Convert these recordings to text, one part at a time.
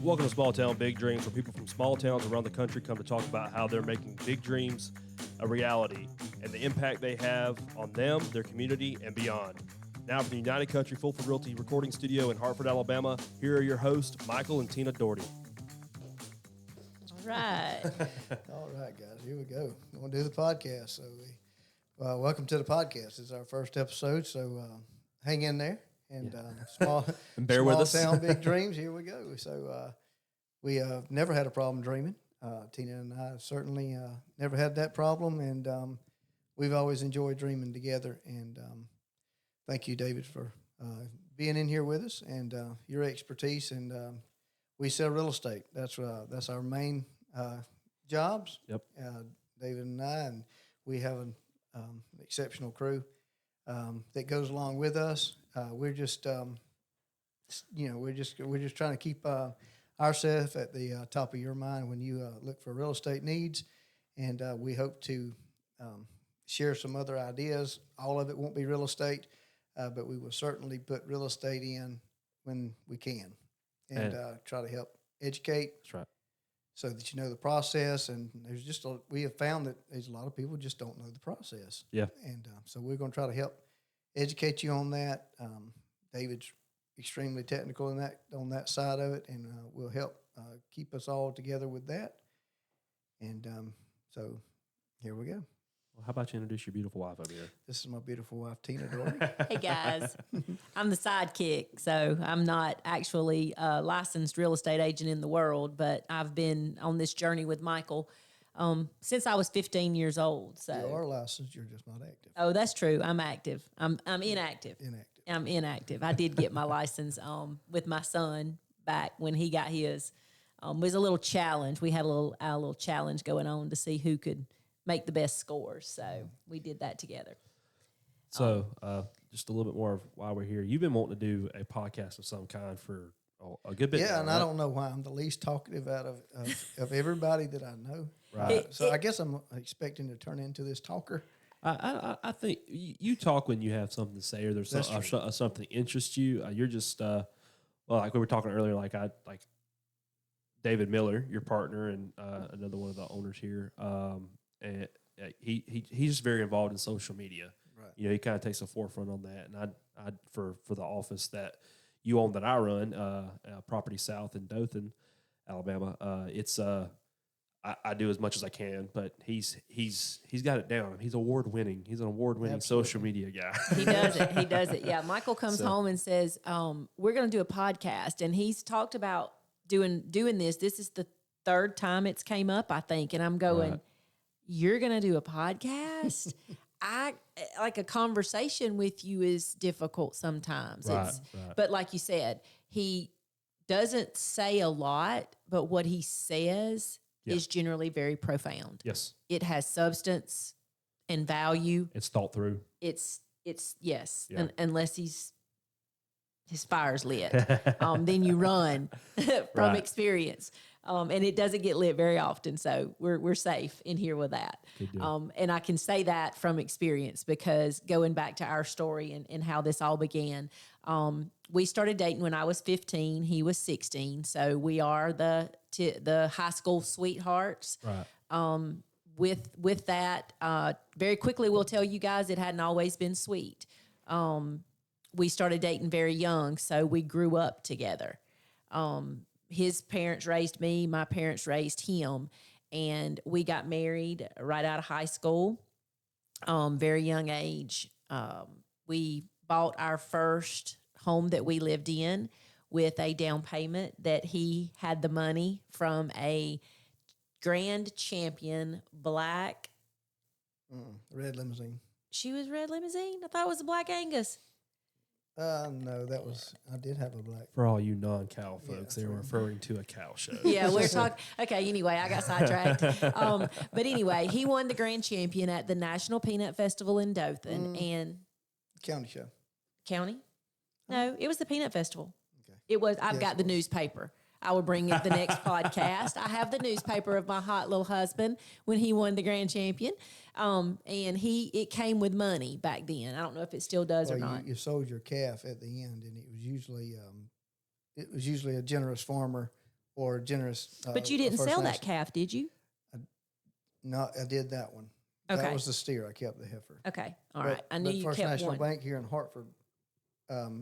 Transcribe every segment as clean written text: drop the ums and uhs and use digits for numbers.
Welcome to Small Town Big Dreams, where people from small towns around the country come to talk about how they're making big dreams a reality and the impact they have on them, their community, and beyond. Now from the United Country Fulford Realty Recording Studio in Hartford, Alabama, here are your hosts, Michael and Tina Dorriety. All right. All right, guys, here we go. We're going to do the podcast. So welcome to the podcast. This is our first episode, so hang in there. And small bear with us. Town Big Dreams, here we go. So we have never had a problem dreaming. Tina and I certainly never had that problem, and we've always enjoyed dreaming together. And thank you, David, for being in here with us and your expertise. And we sell real estate. That's our main jobs. Yep. David and I, and we have an exceptional crew that goes along with us. We're just trying to keep ourselves at the top of your mind when you look for real estate needs, and we hope to share some other ideas. All of it won't be real estate, but we will certainly put real estate in when we can, and try to help educate. That's right. So that you know the process, and we have found that there's a lot of people just don't know the process. Yeah. And so we're going to try to help educate you on that. David's extremely technical on that side of it, and will help keep us all together with that. And so here we go. Well, how about you introduce your beautiful wife over here? This is my beautiful wife, Tina Dorriety. Hey, guys. I'm the sidekick, so I'm not actually a licensed real estate agent in the world, but I've been on this journey with Michael since I was 15 years old. So You are licensed, you're just not active. Oh, that's true. I'm active. I'm inactive. Inactive. I'm inactive. I did get my license with my son back when he got his. It was a little challenge. We had a little challenge going on to see who could make the best scores. So we did that together. So just a little bit more of why we're here. You've been wanting to do a podcast of some kind for a good bit. Yeah, now, and right? I don't know why I'm the least talkative out of everybody that I know. Right. So I guess I'm expecting to turn into this talker. I think you talk when you have something to say, or there's something that interests you. You're just like we were talking earlier, like David Miller, your partner, and another one of the owners here. And he's just very involved in social media. Right. You know, he kind of takes the forefront on that. And I for the office that you own that I run, Property South in Dothan, Alabama. I do as much as I can, but he's got it down. He's award-winning. He's an award-winning Absolutely. social media guy. He does it. Yeah. Michael comes home and says, we're going to do a podcast. And he's talked about doing this. This is the third time it's came up, I think. And I'm going, Right. You're going to do a podcast? Like a conversation with you is difficult sometimes. Right. But like you said, he doesn't say a lot, but what he says is generally very profound. Yes. It has substance and value. It's thought through. It's yes, Yeah. unless his fire's lit, then you run from Right. experience, and it doesn't get lit very often. So we're safe in here with that. Good deal. And I can say that from experience because going back to our story and how this all began, we started dating when I was 15. He was 16. So we are the high school sweethearts. Right. With that, very quickly we'll tell you guys it hadn't always been sweet. We started dating very young, so we grew up together. His parents raised me, my parents raised him, and we got married right out of high school, very young age. We bought our first home that we lived in with a down payment that he had the money from a Grand Champion black. Red limousine. She was red limousine? I thought it was a Black Angus. No, I did have a black. For all you non-cow folks, they were referring to a cow show. Yeah, we're talking. Okay, anyway, I got sidetracked. But anyway, he won the Grand Champion at the National Peanut Festival in Dothan and County show. County. No, it was the Peanut Festival. Okay. It was. I've got the newspaper. I will bring it the next podcast. I have the newspaper of my hot little husband when he won the Grand Champion. And it came with money back then. I don't know if it still does or not. You sold your calf at the end, and it was usually a generous farmer or generous. But you didn't First sell that National. calf, did you? No, I did that one. Okay. That was the steer. I kept the heifer. Okay, all right. I knew but you First kept National one. Bank here in Hartford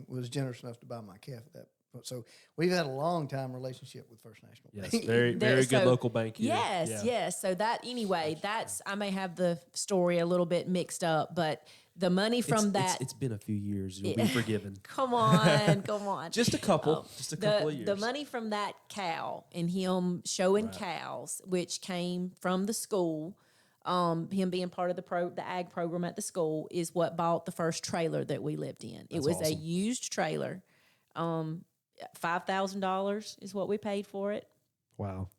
was generous enough to buy my calf at that point. So we've had a long time relationship with First National Yes, Bank. very good So- local bank here. Yes, Yeah. yes. So that anyway, that's I may have the story a little bit mixed up, but the money from that. It's been a few years. You'll be forgiven. Come on, come on. Just a couple. Just a couple of years. The money from that cow and him showing cows, which came from the school, him being part of the ag program at the school, is what bought the first trailer that we lived in. It was a awesome. used trailer. $5,000 is what we paid for it. Wow.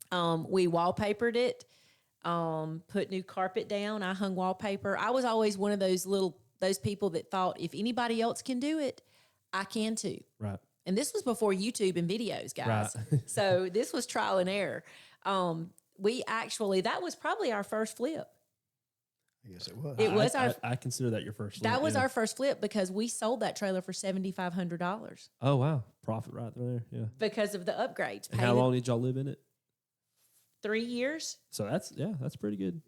We wallpapered it, put new carpet down. I hung wallpaper. I was always one of those people that thought if anybody else can do it, I can too. Right. And this was before YouTube and videos, guys. Right. So this was trial and error. That was probably our first flip. I guess it was. It was I consider that your first. That flip, was yeah. our first flip because we sold that trailer for $7,500 Oh wow, profit right there. Yeah. because of the upgrades. And how long did y'all live in it? 3 years. So that's pretty good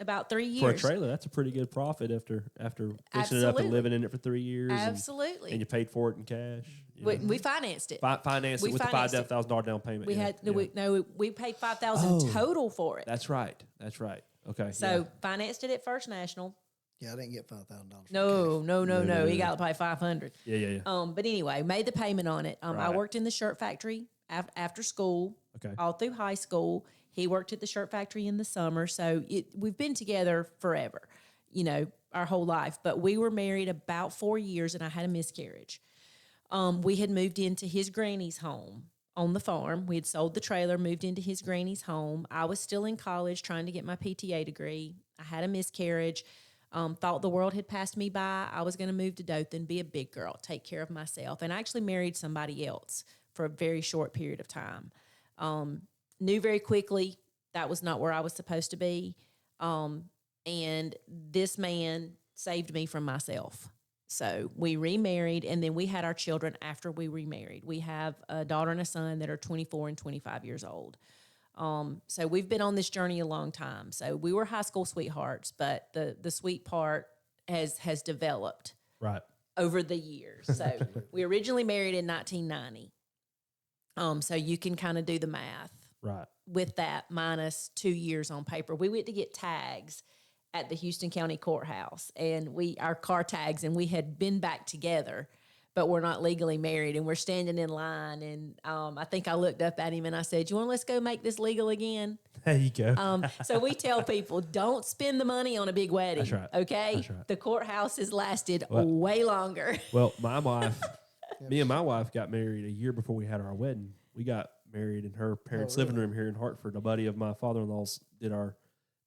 About 3 years. for a trailer. That's a pretty good profit after fixing it up Absolutely. and living in it for 3 years. Absolutely. And you paid for it in cash. We financed it. Financed it with the $5,000 down payment. We yeah, had yeah. we paid $5,000 total for it. That's right. Okay. So financed it at First National. Yeah, I didn't get $5,000. No. no, He no. got to pay $500. Yeah. But anyway, made the payment on it. I Right. worked in the shirt factory after school, Okay. all through high school. He worked at the shirt factory in the summer. So we've been together forever, our whole life. But we were married about 4 years, and I had a miscarriage. We had moved into his granny's home on the farm. We had sold the trailer, moved into his granny's home. I was still in college trying to get my PTA degree. I had a miscarriage. Thought the world had passed me by. I was going to move to Dothan, be a big girl, take care of myself. And I actually married somebody else for a very short period of time. Knew very quickly that was not where I was supposed to be. And this man saved me from myself. So we remarried, and then we had our children after we remarried. We have a daughter and a son that are 24 and 25 years old. So we've been on this journey a long time. So we were high school sweethearts, but the sweet part has developed Right. over the years. So we originally married in 1990. So you can kind of do the math Right. with that minus 2 years on paper. We went to get tags at the Houston County Courthouse, and our car tags, and we had been back together, but we're not legally married, and we're standing in line. And I think I looked up at him and I said, let's go make this legal again? There you go. So we tell people, don't spend the money on a big wedding. That's right. Okay. That's right. The courthouse has lasted way longer. Well, my wife, me and my wife got married a year before we had our wedding. We got married in her parents' living room here in Hartford. A buddy of my father-in-law's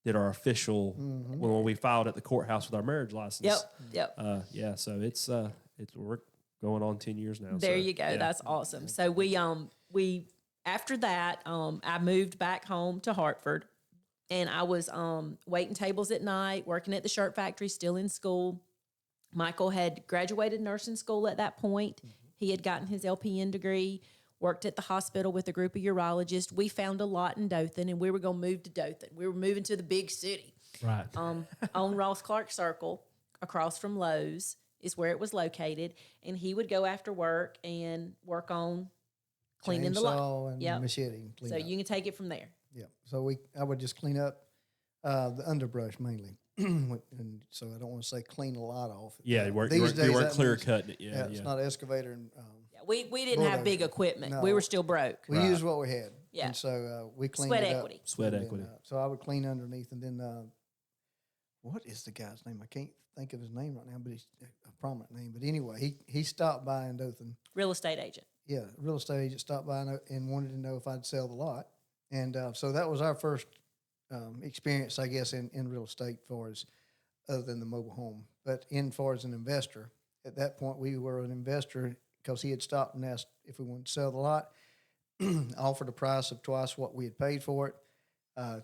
did our official when we filed at the courthouse with our marriage license. Yep. Yeah. So it's we're going on 10 years now. There so, you go. yeah. That's awesome. So we after that, I moved back home to Hartford, and I was waiting tables at night, working at the shirt factory, still in school. Michael had graduated nursing school at that point. He had gotten his LPN degree, worked at the hospital with a group of urologists. We found a lot in Dothan, and we were going to move to Dothan. We were moving to the big city. Right. On Ross Clark Circle, across from Lowe's, is where it was located. And he would go after work and work on cleaning the lot. And machete. So you can take it from there. Yeah. So I would just clean up the underbrush mainly. And so I don't want to say clean a lot off. Yeah, you weren't clear cutting it. Yeah. It's not excavator. And, We didn't have big equipment. No. We were still broke. we used what we had. Yeah. And so we cleaned Sweat it equity. up. Sweat And equity. so I would clean underneath, and then what is the guy's name? I can't think of his name right now, but he's a prominent name. But anyway, he stopped by in Dothan. Real estate agent. Yeah, real estate agent stopped by and wanted to know if I'd sell the lot. And so that was our first experience, I guess, in real estate for us, other than the mobile home. But far as an investor, at that point we were an investor because he had stopped and asked if we wanted to sell the lot, offered a price of twice what we had paid for it.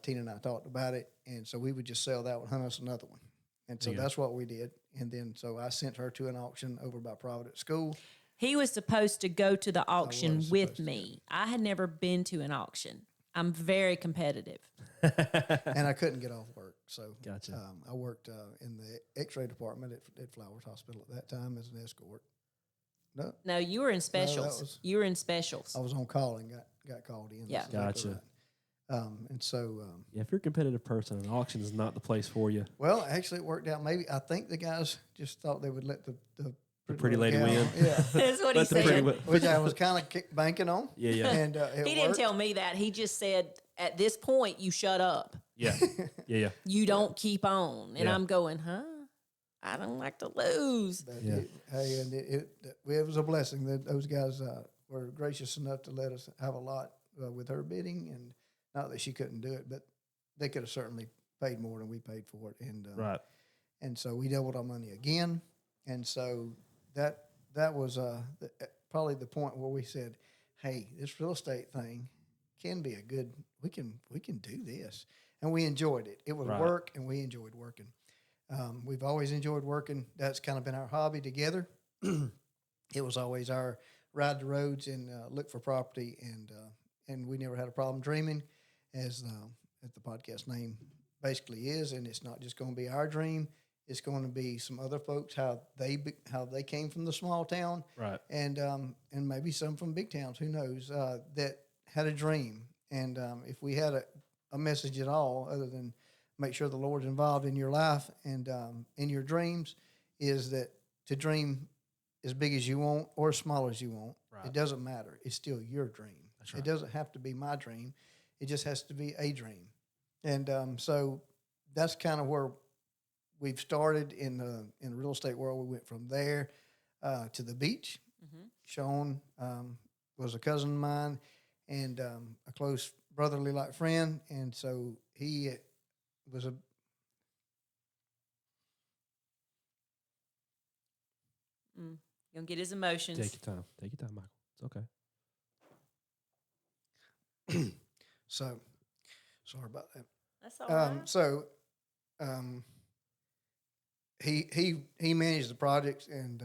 Tina and I talked about it, and so we would just sell that one, hunt us another one. And so that's what we did. And then so I sent her to an auction over by Providence School. He was supposed to go to the auction was with supposed to, me. I had never been to an auction. I'm very competitive. And I couldn't get off work. So Gotcha. I worked in the X-ray department at Flowers Hospital at that time as an escort. No, you were in specials. You were in specials. I was on call and got called in. Yeah. That's exactly Gotcha. right. And so, Yeah, if you're a competitive person, an auction is not the place for you. well, actually, it worked out. Maybe I think the guys just thought they would let the pretty lady gal- win. Yeah, That's what he Let the pretty said. wi- which I was kind of banking on. Yeah, yeah. And it He didn't worked. tell me that. He just said, at this point, you shut up. Yeah, yeah. You don't keep on. And Yeah. I'm going, huh? I don't like to lose. But Yeah. it was a blessing that those guys were gracious enough to let us have a lot with her bidding, and not that she couldn't do it, but they could have certainly paid more than we paid for it, and Right. and so we doubled our money again, and so that was probably the point where we said, hey, this real estate thing can be a good. We can do this, and we enjoyed it. It was Right. work, and we enjoyed working. We've always enjoyed working. That's kind of been our hobby together. It was always our ride the roads and look for property, and we never had a problem dreaming, as the podcast name basically is. And it's not just going to be our dream; it's going to be some other folks how they came from the small town, Right. and maybe some from big towns. Who knows? That had a dream, and if we had a message at all, other than make sure the Lord's involved in your life and in your dreams, is that to dream as big as you want or as small as you want. Right. It doesn't matter. It's still your dream. That's right. It doesn't have to be my dream. It just has to be a dream. And so that's kind of where we've started in the real estate world. We went from there to the beach. Mm-hmm. Sean was a cousin of mine and a close brotherly like friend, and so he was a Gonna get his emotions. Take your time. Take your time, Michael. It's okay. so sorry about that. That's all right. So he managed the projects, and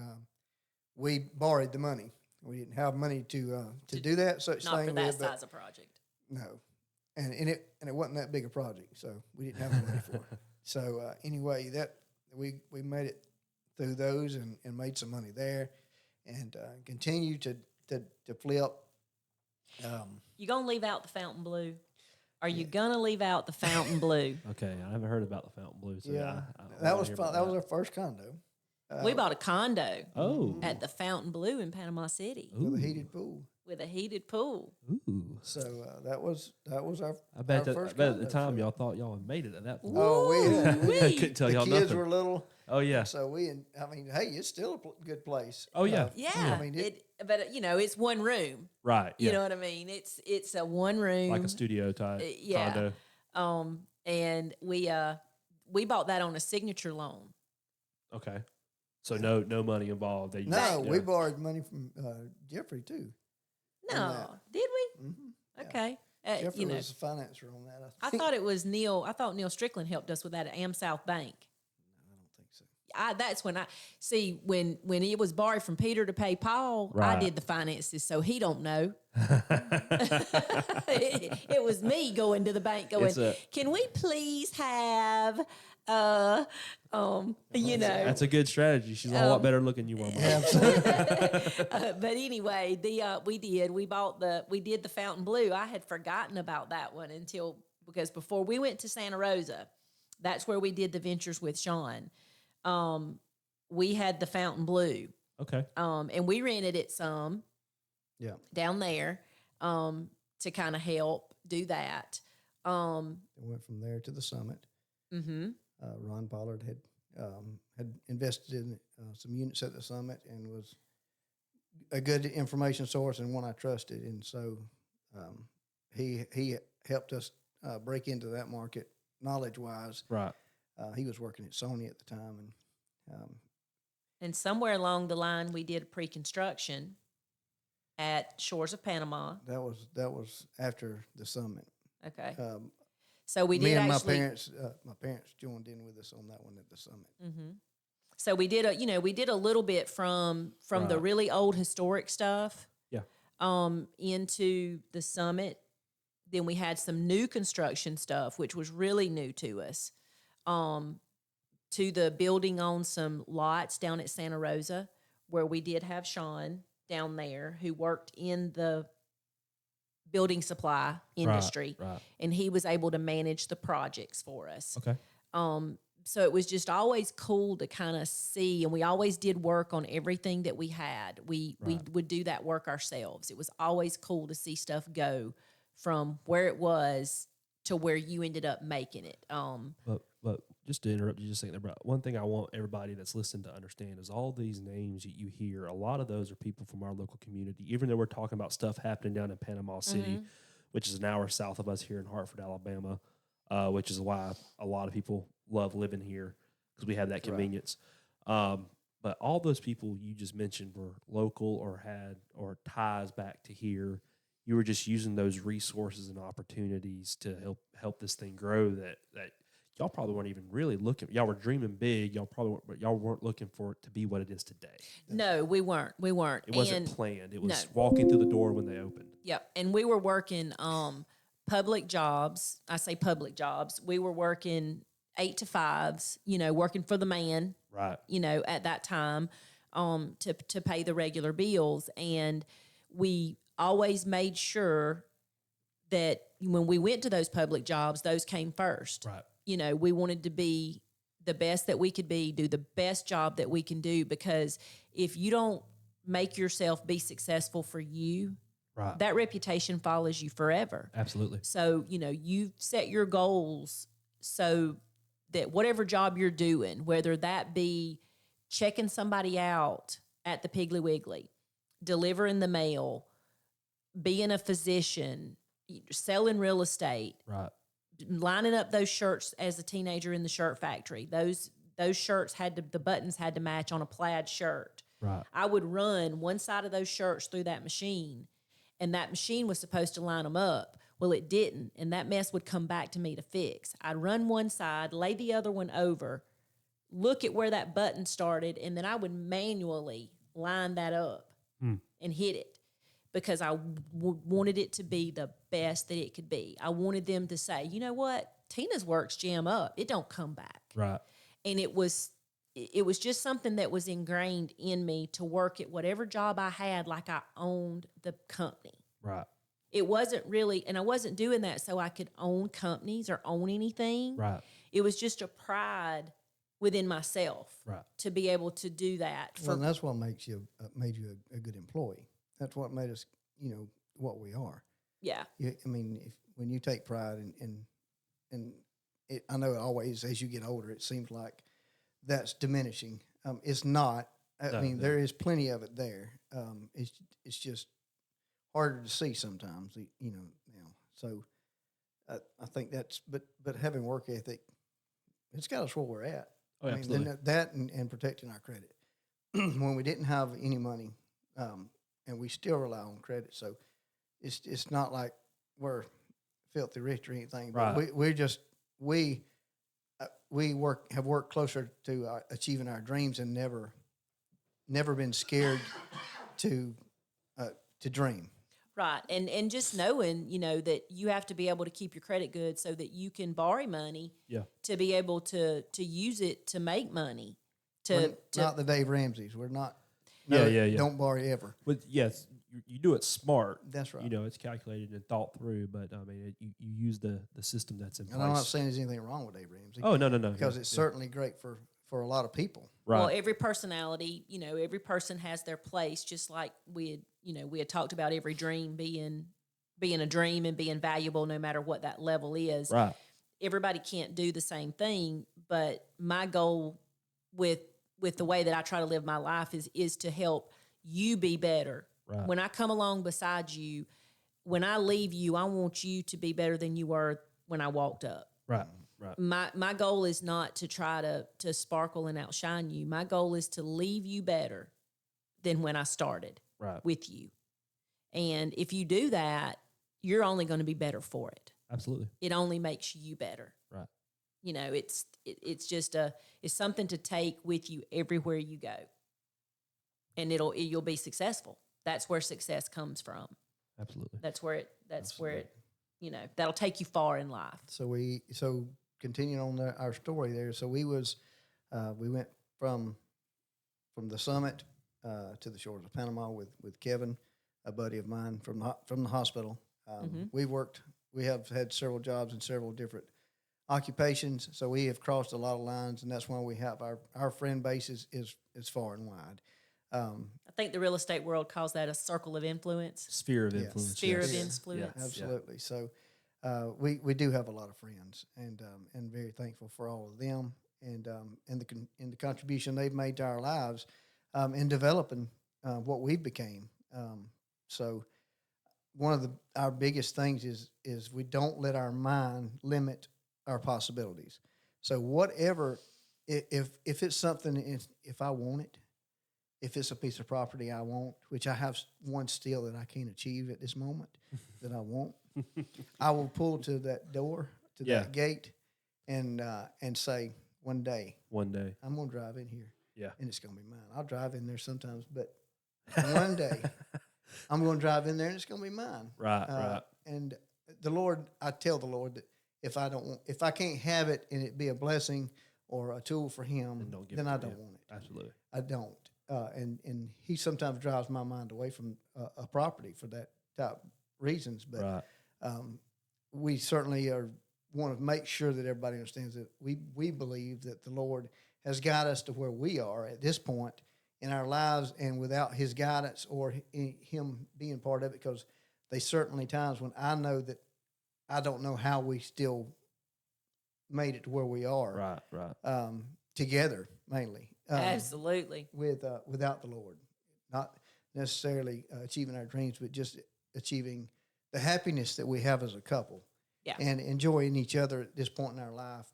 we borrowed the money. We didn't have money to do that such Not thing. for that size of project. No, and it wasn't that big a project, so we didn't have the money for it. So anyway, that we made it through those and made some money there, and continue to flip. You gonna leave out the fountain blue? Are you gonna leave out the fountain blue? Okay, I haven't heard about the Fountain Blue. So Yeah, I that wanna was hear fun. about That was our first condo. We bought a condo Oh. at the Fountain Blue in Panama City With a heated pool. with a heated pool. Ooh. So that was our. I bet, our that, I first bet at the condo. time y'all thought y'all had made it at that point. Oh, Woo-wee. I couldn't tell the y'all kids nothing. were little, Oh yeah. so hey, it's still a good place. Oh, yeah. Yeah, I mean, but it's one room. Right. Yeah. You know what I mean? It's a one room, like a studio type yeah. condo. And we bought that on a signature loan. Okay. So no money involved. They No, yeah. we borrowed money from Jeffrey too. No, that. did we? Mm-hmm. Okay. Jeffrey was the financer on that. I think. thought it was Neil. I thought Neil Strickland helped us with that at AmSouth Bank. I don't think so. That's when I see when it was borrowed from Peter to pay Paul. I Right. did the finances, so he don't know. it was me going to the bank, going, "Can we please have, That's a good strategy. She's a whole lot better looking you are. Yeah, But anyway, we did the Fountain Blue. I had forgotten about that one because before we went to Santa Rosa, that's where we did the ventures with Sean. We had the Fountain Blue. Okay. And we rented it some yeah. down there to kind of help do that. And went from there to the summit. Mm-hmm. Ron Pollard had invested in some units at the summit and was a good information source and one I trusted. And so he helped us break into that market knowledge wise. Right. He was working at Sony at the time, And somewhere along the line, we did a pre-construction at Shores of Panama. that was after the summit. Okay. Um, So we me did and actually. my parents joined in with us on that one at the summit. Mm-hmm. So we did a little bit from the Right. really old historic stuff Yeah. into the Summit. Then we had some new construction stuff, which was really new to us. To the building on some lots down at Santa Rosa, where we did have Sean down there who worked in the building supply industry, Right. and he was able to manage the projects for us. Okay. So it was just always cool to kind of see, and we always did work on everything that we had. We would do that work ourselves. It was always cool to see stuff go from where it was to where you ended up making it. But just to interrupt you just a second, there, one thing I want everybody that's listening to understand is all these names that you hear, a lot of those are people from our local community. Even though we're talking about stuff happening down in Panama City, which is an hour south of us here in Hartford, Alabama, which is why a lot of people love living here because we have that convenience. But all those people you just mentioned were local or had or ties back to here. You were just using those resources and opportunities to help this thing grow. That y'all probably weren't even really looking. Y'all were dreaming big. Y'all weren't looking for it to be what it is today. No, we weren't. It wasn't planned. It was walking through the door when they opened. Yep, and we were working public jobs. I say public jobs. We were working 8 to 5s. Working for the man. Right. At that time, to pay the regular bills, and we always made sure that when we went to those public jobs, those came first. Right. We wanted to be the best that we could be, do the best job that we can do, because if you don't make yourself be successful for you, right, that reputation follows you forever. Absolutely. So, you set your goals so that whatever job you're doing, whether that be checking somebody out at the Piggly Wiggly, delivering the mail, being a physician, selling real estate, right, lining up those shirts as a teenager in the shirt factory. Those shirts the buttons had to match on a plaid shirt. right. I would run one side of those shirts through that machine, and that machine was supposed to line them up. Well, it didn't, and that mess would come back to me to fix. I'd run one side, lay the other one over, look at where that button started, and then I would manually line that up and hit it, because I wanted it to be the best that it could be. I wanted them to say, you know what, Tina's works jam up. It don't come back. Right. And it was just something that was ingrained in me to work at whatever job I had like I owned the company. Right. It wasn't really, and I wasn't doing that so I could own companies or own anything. Right. It was just a pride within myself, right, to be able to do that. Well, and that's what made you a good employee. That's what made us, what we are. Yeah. When you take pride in it, I know always as you get older, it seems like that's diminishing. It's not. There is plenty of it there. It's just harder to see sometimes, now. So I think but having work ethic, it's got us where we're at. Oh, absolutely. That and protecting our credit. When we didn't have any money, and we still rely on credit, so it's not like we're filthy rich or anything. But right. we have worked closer to achieving our dreams and never been scared to dream. Right. And just knowing, that you have to be able to keep your credit good so that you can borrow money to be able to use it to make money. Not the Dave Ramseys. We're not. Don't borrow ever. But yes, you do it smart. That's right. It's calculated and thought through, but you use the system that's in place. And I'm not saying there's anything wrong with Dave Ramsey. Oh, no. Because it's certainly great for a lot of people. Right. Well, every personality, every person has their place, just like we had talked about every dream being a dream and being valuable no matter what that level is. Right. Everybody can't do the same thing, but my goal with the way that I try to live my life is to help you be better. Right. When I come along beside you, when I leave you, I want you to be better than you were when I walked up. Right. Right. My goal is not to try to sparkle and outshine you. My goal is to leave you better than when I started with you. And if you do that, you're only going to be better for it. Absolutely. It only makes you better. Right. You know, it's just it's something to take with you everywhere you go, and you'll be successful. That's where success comes from. Absolutely. That's where it, you know, that'll take you far in life. So continuing on our story there. So we went from the summit to the shores of Panama with Kevin, a buddy of mine from the hospital. We have had several jobs in several different occupations, so we have crossed a lot of lines, and that's why we have our friend base is far and wide. I think the real estate world calls that a circle of influence. Sphere of influence. Sphere of influence. Yeah, absolutely. So we do have a lot of friends, and very thankful for all of them, and the contribution they've made to our lives in developing what we became. So one of our biggest things is we don't let our mind limit our possibilities. So whatever, if it's something, if I want it, if it's a piece of property I want, which I have one still that I can't achieve at this moment that I want, I will pull to that door, to that gate, and say, one day I'm going to drive in here. Yeah. And it's going to be mine. I'll drive in there sometimes, but one day I'm going to drive in there and it's going to be mine. Right. And the Lord, I tell the Lord that if I can't have it and it be a blessing or a tool for Him, then I don't want it. Absolutely. I don't. And He sometimes drives my mind away from a property for that type reasons. But we certainly want to make sure that everybody understands that we believe that the Lord has got us to where we are at this point in our lives, and without His guidance or Him being part of it, because there's certainly times when I know that I don't know how we still made it to where we are. Right. Together, mainly. Absolutely. Without the Lord. Not necessarily achieving our dreams, but just achieving the happiness that we have as a couple. Yeah. And enjoying each other at this point in our life.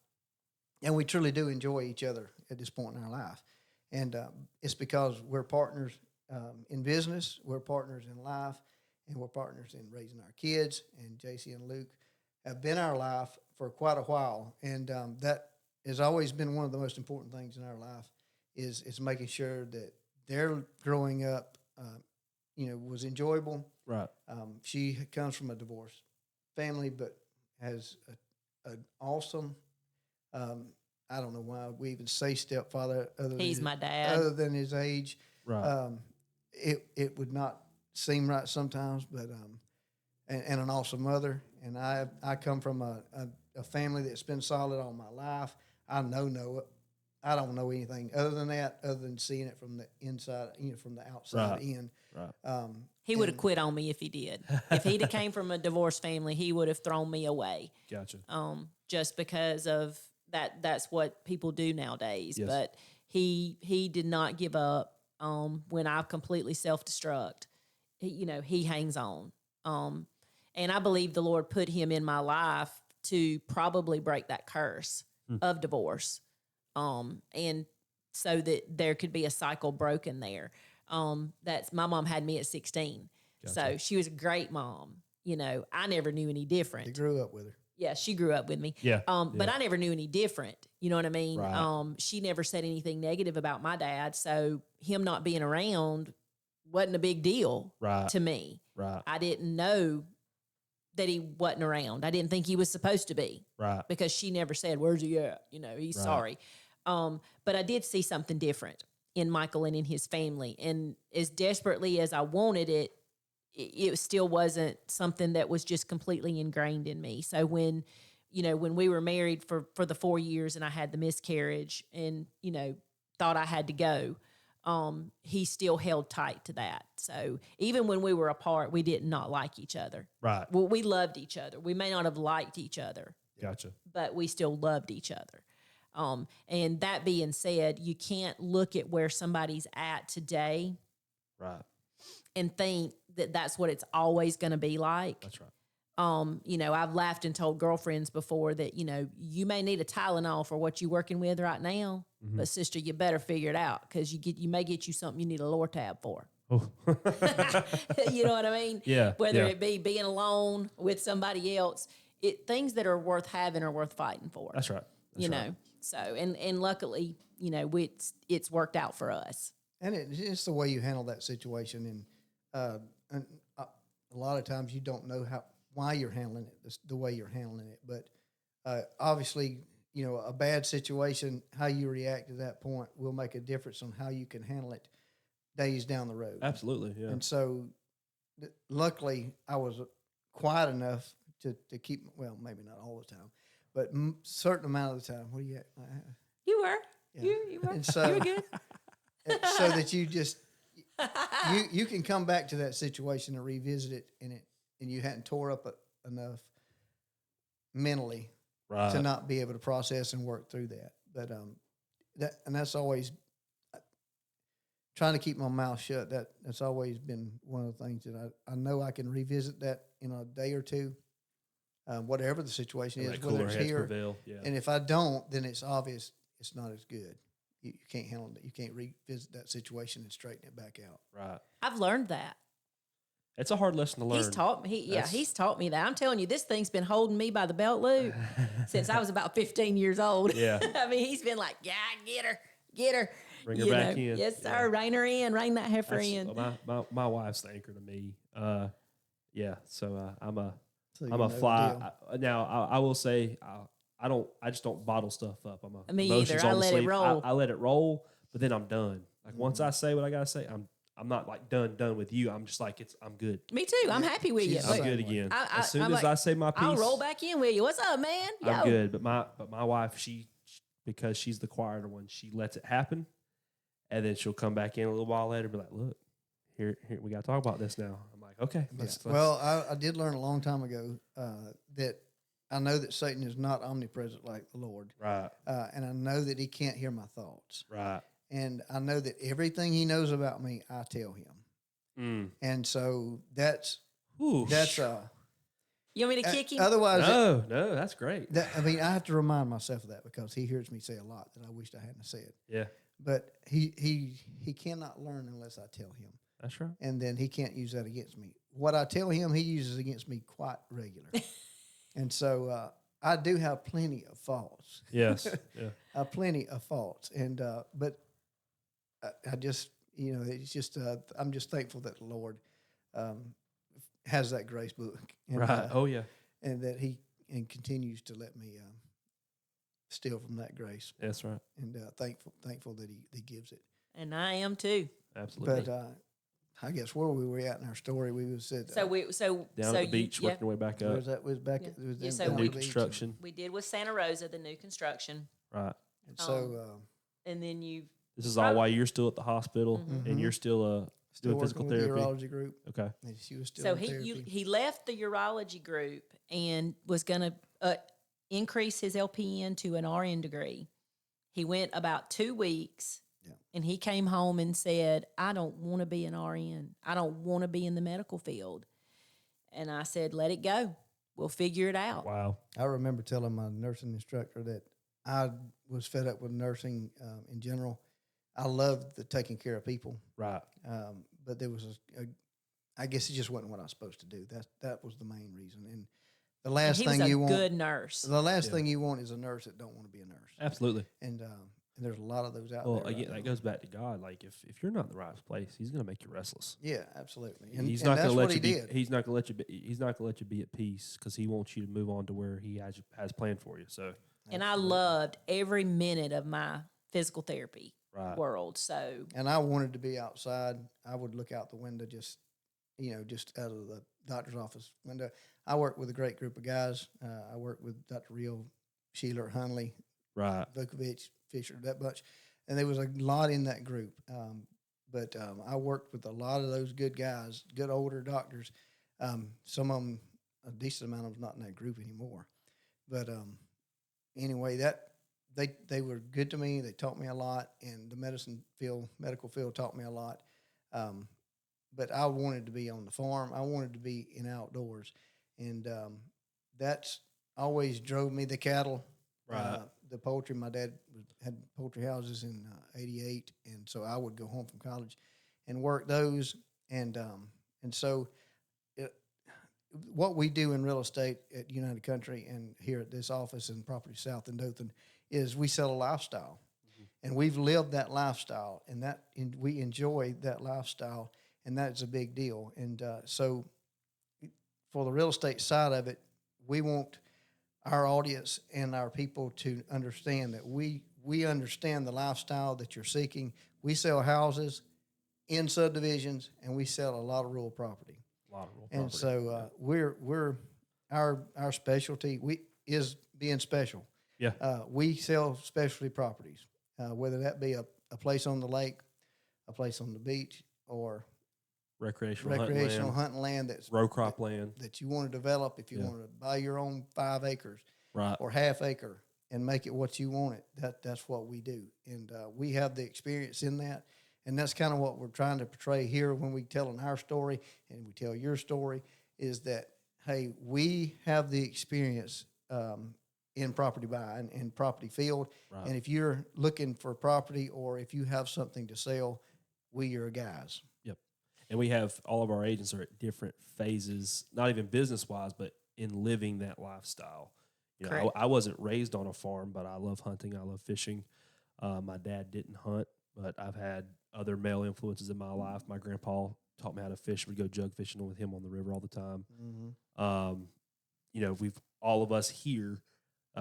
And we truly do enjoy each other at this point in our life. And it's because we're partners in business, we're partners in life, and we're partners in raising our kids. And JC and Luke have been our life for quite a while. And that has always been one of the most important things in our life is making sure that their growing up, was enjoyable. Right. She comes from a divorced family, but has an awesome, I don't know why we even say stepfather. He's my dad. Other than his age. Right. It would not seem right sometimes, but and an awesome mother. And I come from a family that's been solid all my life. I know it. I don't know anything other than that, other than seeing it from the inside, from the outside in. Right. He would have quit on me if he did. If he'd have came from a divorced family, he would have thrown me away. Gotcha. Just because of that. That's what people do nowadays. Yes. But he did not give up. When I completely self-destruct, he hangs on. And I believe the Lord put him in my life to probably break that curse of divorce. And so that there could be a cycle broken there. That's my mom had me at 16. Gotcha. So she was a great mom. I never knew any different. You grew up with her. Yeah, she grew up with me. Yeah. But I never knew any different. You know what I mean? Right. She never said anything negative about my dad. So him not being around wasn't a big deal to me. Right. I didn't know that he wasn't around. I didn't think he was supposed to be. Right. Because she never said, "Where's he at?" He's sorry. But I did see something different in Michael and in his family. And as desperately as I wanted it, it still wasn't something that was just completely ingrained in me. So when we were married for the 4 years and I had the miscarriage and, thought I had to go, he still held tight to that. So even when we were apart, we did not like each other. Right. Well, we loved each other. We may not have liked each other. Gotcha. But we still loved each other. And that being said, you can't look at where somebody's at today. Right. And think that that's what it's always going to be like. That's right. I've laughed and told girlfriends before that, you may need a Tylenol for what you're working with right now, but sister, you better figure it out because you may get you something you need a Lortab for. Oh. You know what I mean? Yeah. Whether it be being alone with somebody else, things that are worth having are worth fighting for. That's right. you know. So, and luckily, you know, it's worked out for us. And it's the way you handle that situation. And a lot of times you don't know why you're handling it the way you're handling it. But obviously, you know, a bad situation, how you react at that point will make a difference on how you can handle it days down the road. Absolutely, yeah. And so, luckily, I was quiet enough to keep, well, maybe not all the time, but certain amount of the time. What do you? You were. Yeah. You were. And so, you were good. so that you just you can come back to that situation and revisit it, and you hadn't tore up enough mentally to not be able to process and work through that. But that's always trying to keep my mouth shut. That's always been one of the things that I know I can revisit that in a day or two, whatever the situation is, whether it's here. Prevail. Yeah. And if I don't, then it's obvious it's not as good. You can't handle it. You can't revisit that situation and straighten it back out. Right. I've learned that. It's a hard lesson to learn. He's taught me. He's taught me that. I'm telling you, this thing's been holding me by the belt loop since I was about 15 years old. Yeah. I mean, he's been like, yeah, get her. Bring her back in. Yes, sir. Yeah. Rein her in. Rein that heifer in. My wife's the anchor to me. Yeah. So I'm a fly. Now I will say I just don't bottle stuff up. I'm a Me emotions either. I on the let it sleeve. roll. I let it roll, but then I'm done. Like once I say what I gotta say, I'm not like done with you. I'm just like I'm good. Me too. I'm happy with you. I'm good again. As soon I'm as like, I say my piece, I'll roll back in with you. What's up, man? I'm good. But my wife, she because she's the quieter one, she lets it happen, and then she'll come back in a little while later and be like, "Look, here we got to talk about this now." I'm like, "Okay." Let's. Well, I did learn a long time ago that I know that Satan is not omnipresent like the Lord, right? And I know that he can't hear my thoughts, right? And I know that everything he knows about me, I tell him, and so that's. You want me to kick him? Otherwise, no, that's great. I mean, I have to remind myself of that because he hears me say a lot that I wished I hadn't said. Yeah. But he cannot learn unless I tell him. That's right. And then he can't use that against me. What I tell him, he uses against me quite regular. And so I do have plenty of faults. Yes. Yeah. Plenty of faults. And but I just, you know, it's just I'm just thankful that the Lord has that grace book. And, right. Oh yeah. And that he continues to let me steal from that grace. That's right. And thankful that he gives it. And I am too. Absolutely. But I guess where we were at in our story, we was said down at the beach, working our way back up. Was back Yeah. at was Yeah, in so down new at the beach. construction. We did with Santa Rosa, the new construction. Right. And so And then you This is all while you're still at the hospital Mm-hmm. and you're still doing physical working with therapy. the urology group. Okay. And she was still so in therapy. he left the urology group and was going to increase his LPN to an RN degree. He went about 2 weeks. And he came home and said, I don't want to be an RN. I don't want to be in the medical field. And I said, let it go. We'll figure it out. Wow. I remember telling my nursing instructor that I was fed up with nursing in general. I loved the taking care of people. Right. But there was I guess it just wasn't what I was supposed to do. That was the main reason. And the last thing you want, good nurse. The last thing you want is a nurse that don't want to be a nurse. Absolutely. And there's a lot of those out well, there. Well, again, that goes back to God. Like if you're not in the right place, He's going to make you restless. Yeah, absolutely. And he's not going to let you did. He's not going to let you. He's not going to let you be at peace because He wants you to move on to where He has planned for you. So. And I loved every minute of my physical therapy world. So. And I wanted to be outside. I would look out the window, just out of the doctor's office window. I work with a great group of guys. I work with Dr. Real, Sheeler, Hunley, Vukovic, Fisher, that bunch. And there was a lot in that group. But I worked with a lot of those good guys, good older doctors. Some of them, a decent amount of them, not in that group anymore. But anyway, they were good to me. They taught me a lot, and the medical field taught me a lot. But I wanted to be on the farm. I wanted to be in outdoors, and that's always drove me. The cattle, the poultry. My dad had poultry houses in '88, and so I would go home from college and work those. And so what we do in real estate at United Country and here at this office in Property South in Dothan is we sell a lifestyle, and we've lived that lifestyle, and we enjoy that lifestyle, and that's a big deal. And so, for the real estate side of it, we want our audience and our people to understand that we understand the lifestyle that you're seeking. We sell houses in subdivisions, and we sell a lot of rural property. A lot of rural And property. so we're our specialty is being special. Yeah. We sell specialty properties, whether that be a place on the lake, a place on the beach, or recreational hunting land that's row crop land that you want to develop. If you want to buy your own 5 acres right or half acre and make it what you want it, that's what we do. And we have the experience in that. And that's kind of what we're trying to portray here when we telling our story and we tell your story, is that, hey, we have the experience in property buying and property field. Right. And if you're looking for property or if you have something to sell, we are guys. Yep. And we have all of our agents are at different phases, not even business wise, but in living that lifestyle. You know, I wasn't raised on a farm, but I love hunting. I love fishing. My dad didn't hunt, but I've had other male influences in my life. My grandpa taught me how to fish. We'd go jug fishing with him on the river all the time. Mm-hmm. You know, all of us here,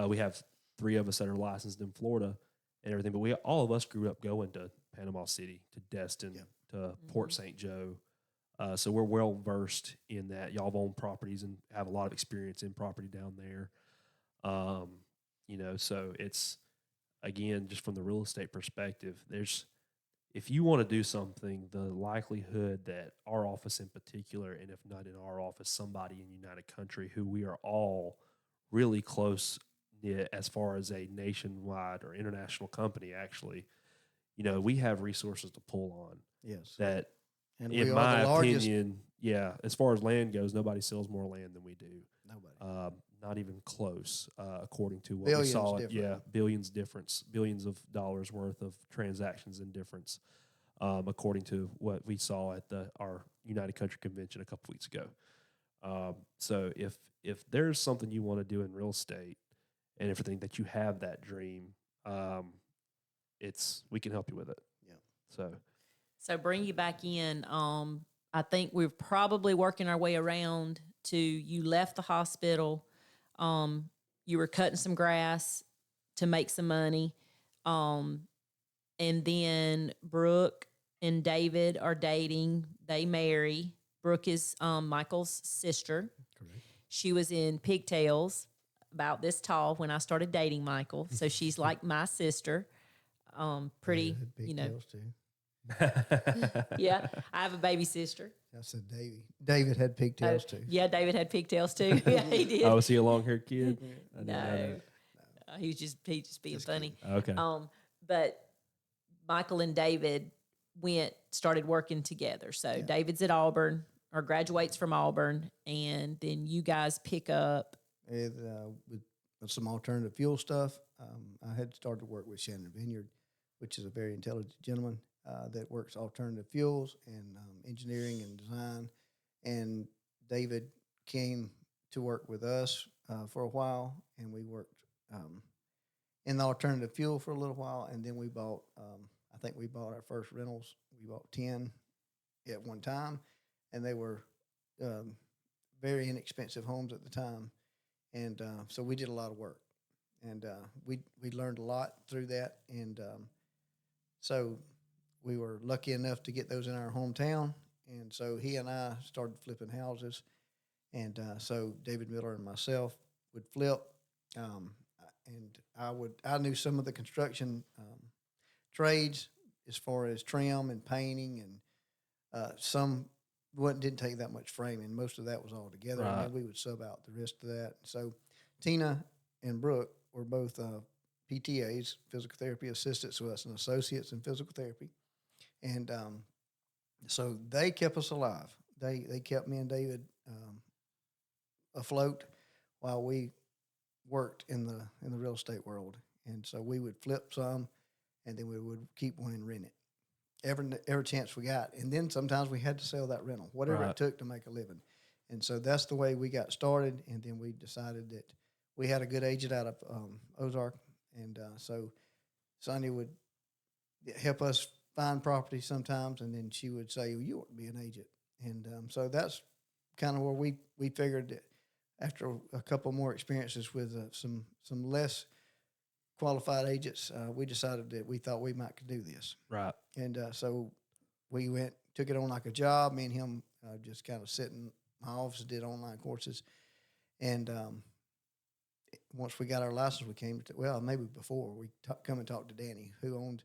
we have 3 of us that are licensed in Florida and everything, but all of us grew up going to Panama City, to Destin, to Port St. Joe. So we're well versed in that. Y'all have owned properties and have a lot of experience in property down there. You know, so it's, again, just from the real estate perspective, if you want to do something, the likelihood that our office in particular, and if not in our office, somebody in United Country, who we are all really close knit as far as a nationwide or international company, actually, you know, we have resources to pull on. Yes. That, and in my opinion, as far as land goes, nobody sells more land than we do. Nobody. Not even close, according to what Billions we saw. different. Billions difference, billions of dollars worth of transactions in difference, according to what we saw at our United Country convention a couple weeks ago. So if there's something you want to do in real estate and everything that you have that dream, we can help you with it. Yeah. So bring you back in. I think we're probably working our way around to, you left the hospital. You were cutting some grass to make some money. And then Brooke and David are dating. They marry. Brooke is Michael's sister. Correct. She was in pigtails, about this tall, when I started dating Michael. So she's like my sister. Pretty, you know. Too. Yeah, I have a baby sister. I said David had pigtails too. Yeah, David had pigtails too. Yeah, he did. Oh, was he a long-haired kid? No. He was just being funny. Okay. But Michael and David started working together. So David's at Auburn, or graduates from Auburn, and then you guys pick up with some alternative fuel stuff. I had started to work with Shannon Vineyard, which is a very intelligent gentleman that works alternative fuels and engineering and design. And David came to work with us for a while, and we worked in the alternative fuel for a little while, and then we bought, I think we bought our first rentals. We bought 10 at one time, and they were very inexpensive homes at the time. And so we did a lot of work, and we learned a lot through that. And so we were lucky enough to get those in our hometown. And so he and I started flipping houses. And so David Miller and myself would flip. And I knew some of the construction trades as far as trim and painting, and some didn't take that much framing. Most of that was all together, right. And then we would sub out the rest of that. So Tina and Brooke were both PTAs, physical therapy assistants with us, and associates in physical therapy. And so they kept us alive. They kept me and David afloat while we worked in the real estate world. And so we would flip some, and then we would keep one and rent it every chance we got. And then sometimes we had to sell that rental, whatever right. it took to make a living. And so that's the way we got started. And then we decided that we had a good agent out of Ozark, And so Sonia would help us find property sometimes, and then she would say, well, you ought to be an agent. And so that's kind of where we figured that after a couple more experiences with some less qualified agents, we decided that we thought we might could do this. Right. And so we took it on like a job. Me and him just kind of sit in my office, did online courses. And once we got our license, we came to, well, maybe before, we come and talked to Danny, who owned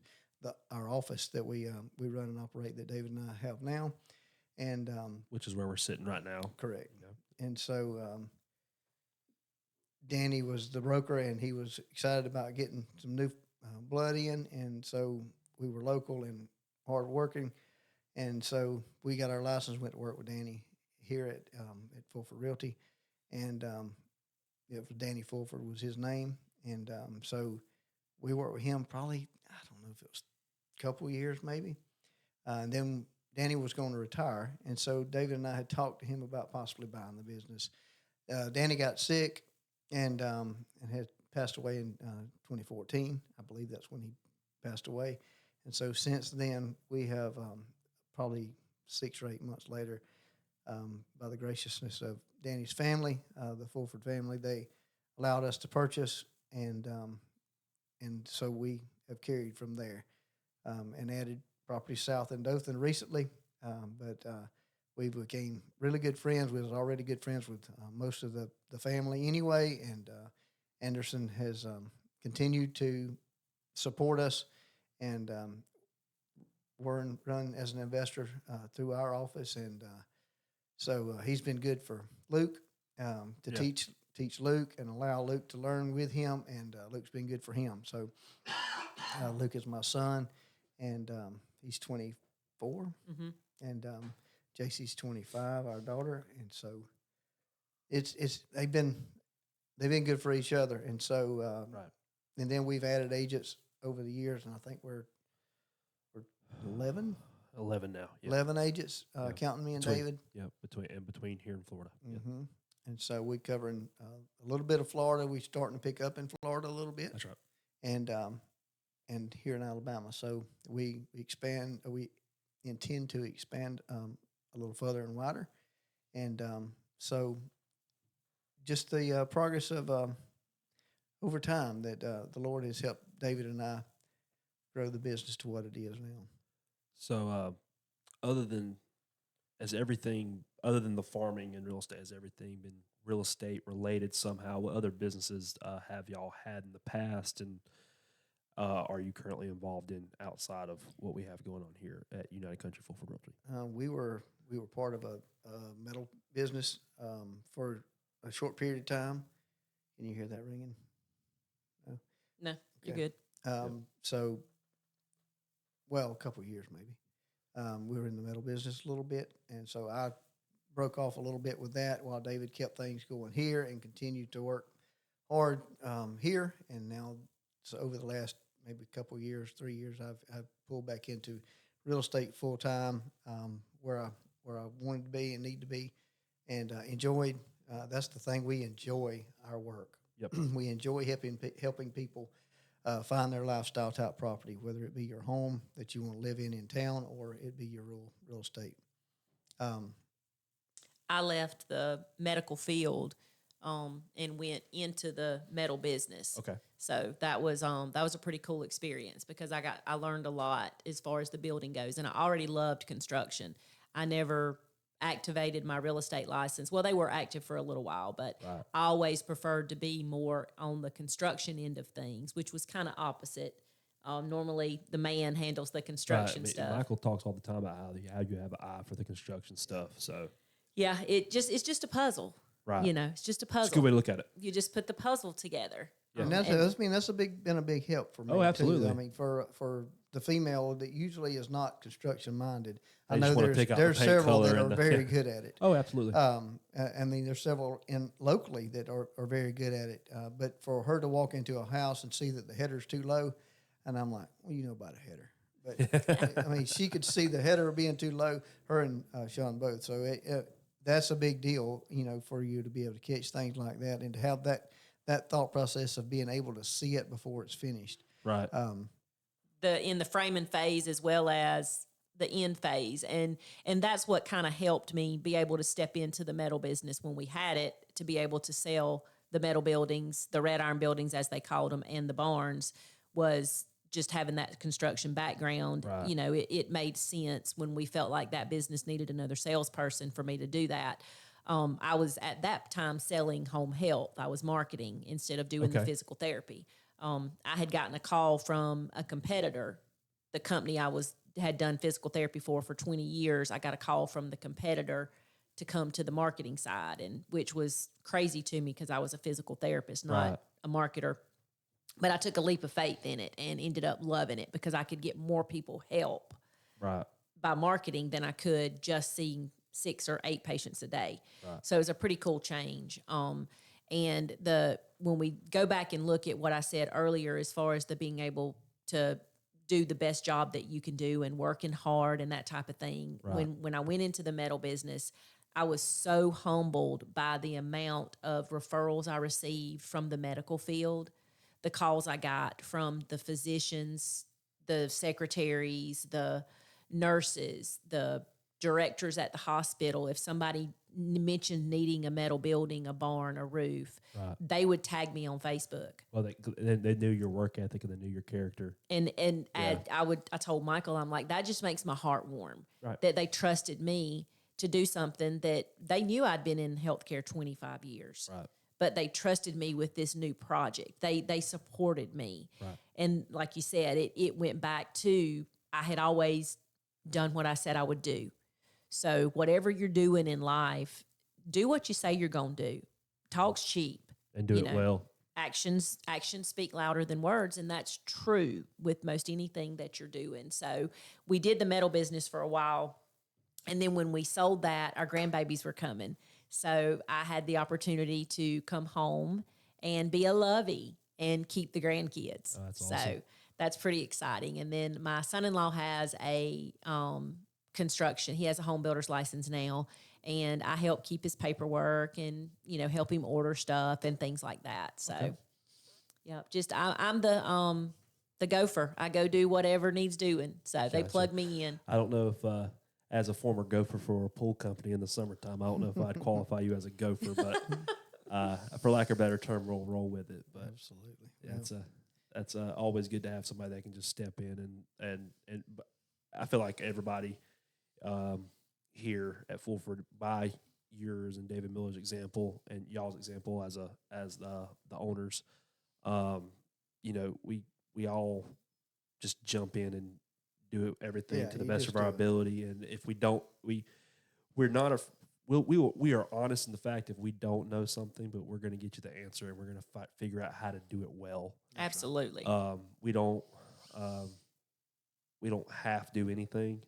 our office that we run and operate that David and I have now. And which is where we're sitting right now. Correct. Yeah. And so Danny was the broker, and he was excited about getting some new blood in. And so we were local and hard working. And so we got our license, went to work with Danny here at Fulford Realty. And it was Danny Fulford was his name. And so we worked with him probably, I don't know if it was a couple of years maybe. And then Danny was going to retire. And so David and I had talked to him about possibly buying the business. Danny got sick and had passed away in 2014. I believe that's when he passed away. And so since then, we have probably 6 or 8 months later, by the graciousness of Danny's family, the Fulford family, they allowed us to purchase, and so we have carried from there and added property south in Dothan recently. But we became really good friends. We was already good friends with most of the family anyway, and Anderson has continued to support us and run as an investor through our office, and so he's been good for Luke to teach Luke and allow Luke to learn with him, and Luke's been good for him. So Luke is my son, and he's 24, and JC's 25, our daughter, and so they've been good for each other, and so right. And then we've added agents over the years, and I think we're 11 now. Yeah. 11 agents, counting me and David. Yeah, between here in Florida. Mm-hmm. And so we're covering a little bit of Florida. We're starting to pick up in Florida a little bit. That's right. And here in Alabama. So we intend to expand a little further and wider. And so just the progress of over time that the Lord has helped David and I grow the business to what it is now. So other than the farming and real estate, has everything been real estate related somehow? What other businesses have y'all had in the past, and are you currently involved in outside of what we have going on here at United Country Fulford Realty? We were part of a metal business for a short period of time. Can you hear that ringing? No, Okay. you're good. So, well, a couple of years maybe. We were in the metal business a little bit, and so I broke off a little bit with that while David kept things going here and continued to work hard here. And now, so over the last maybe couple of years, 3 years, I've pulled back into real estate full time, where I wanted to be and need to be, and enjoyed. That's the thing, we enjoy our work. Yep. We enjoy helping people find their lifestyle type property, whether it be your home that you want to live in town, or it be your real estate. I left the medical field and went into the metal business. Okay. So that was a pretty cool experience because I learned a lot as far as the building goes, and I already loved construction. I never activated my real estate license. Well, they were active for a little while, but Right. I always preferred to be more on the construction end of things, which was kind of opposite. Normally, the man handles the construction stuff. Michael talks all the time about how you have an eye for the construction stuff. So Yeah, it's just a puzzle. Right. It's just a puzzle. it's a good way to look at it. You just put the puzzle together. Yeah. And that's been a big help for me. Oh, absolutely. Too. I mean, for the female that usually is not construction minded, They I just know wanna pick out the there's paint several color that and are very good at it. Oh, absolutely. I mean, there's several locally that are very good at it. But for her to walk into a house and see that the header's too low, and I'm like, well, you know about a header. But I mean, she could see the header being too low, her and Sean both. So that's a big deal, for you to be able to catch things like that and to have that thought process of being able to see it before it's finished. Right. In the framing phase as well as the end phase, and that's what kind of helped me be able to step into the metal business when we had it, to be able to sell the metal buildings, the red iron buildings as they called them, and the barns, was just having that construction background. Right. You know, it made sense when we felt like that business needed another salesperson for me to do that. I was at that time selling home health. I was marketing instead of doing the Okay. physical therapy. I had gotten a call from a competitor, the company I had done physical therapy for 20 years. I got a call from the competitor to come to the marketing side, and which was crazy to me because I was a physical therapist, not Right. a marketer. But I took a leap of faith in it and ended up loving it because I could get more people help Right. by marketing than I could just seeing 6 or 8 patients a day. Right. So it was a pretty cool change. And when we go back and look at what I said earlier, as far as the being able to do the best job that you can do and working hard and that type of thing. Right. When I went into the metal business, I was so humbled by the amount of referrals I received from the medical field, the calls I got from the physicians, the secretaries, the nurses, the directors at the hospital. If somebody mentioned needing a metal building, a barn, a roof, Right. they would tag me on Facebook. Well, they knew your work ethic and they knew your character. And Yeah. I told Michael, I'm like, that just makes my heart warm. Right. That they trusted me to do something that they knew I'd been in healthcare 25 years. Right. But they trusted me with this new project. They supported me. Right. And like you said, it went back to, I had always done what I said I would do. So whatever you're doing in life, do what you say you're going to do. Talk's cheap. And do it well. Actions speak louder than words, and that's true with most anything that you're doing. So we did the metal business for a while, and then when we sold that, our grandbabies were coming. So I had the opportunity to come home and be a lovey and keep the grandkids. Oh, that's so awesome. that's pretty exciting. And then my son-in-law has a construction. He has a home builder's license now, and I help keep his paperwork and, help him order stuff and things like that. So, Okay. yeah, I'm the gopher. I go do whatever needs doing. So they Gotcha. plug me in. I don't know if, as a former gopher for a pool company in the summertime, I don't know if I'd qualify you as a gopher, but for lack of a better term, we'll roll with it. But Absolutely. yeah, that's always good to have somebody that can just step in and but I feel like everybody here at Fulford, by yours and David Miller's example and y'all's example as the owners, we all just jump in and do everything to the you best just of our do it. ability. And if we don't, we're not we are honest in the fact if we don't know something, but we're going to get you the answer and we're going to figure out how to do it well. Absolutely. We don't have to do anything.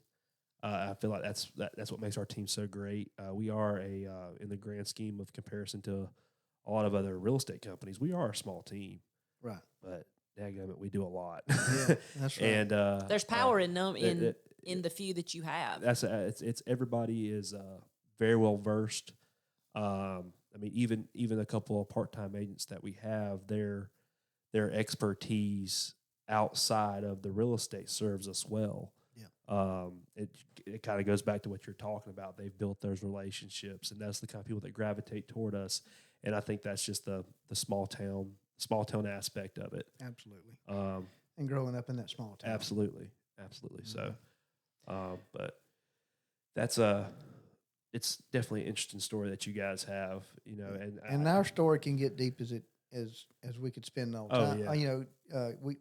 I feel like that's what makes our team so great. We are in the grand scheme of comparison to a lot of other real estate companies, we are a small team, Right. but dadgummit, we do a lot. Yeah, that's right. And There's power in the few that you have. It's everybody is very well versed. I mean, even a couple of part-time agents that we have, their expertise outside of the real estate serves us well. Yeah. It kind of goes back to what you're talking about. They've built those relationships, and that's the kind of people that gravitate toward us. And I think that's just the small town aspect of it. Absolutely. And growing up in that small town. Absolutely. Mm-hmm. So, but that's it's definitely an interesting story that you guys have, and our story can get deep as we could spend all time. yeah.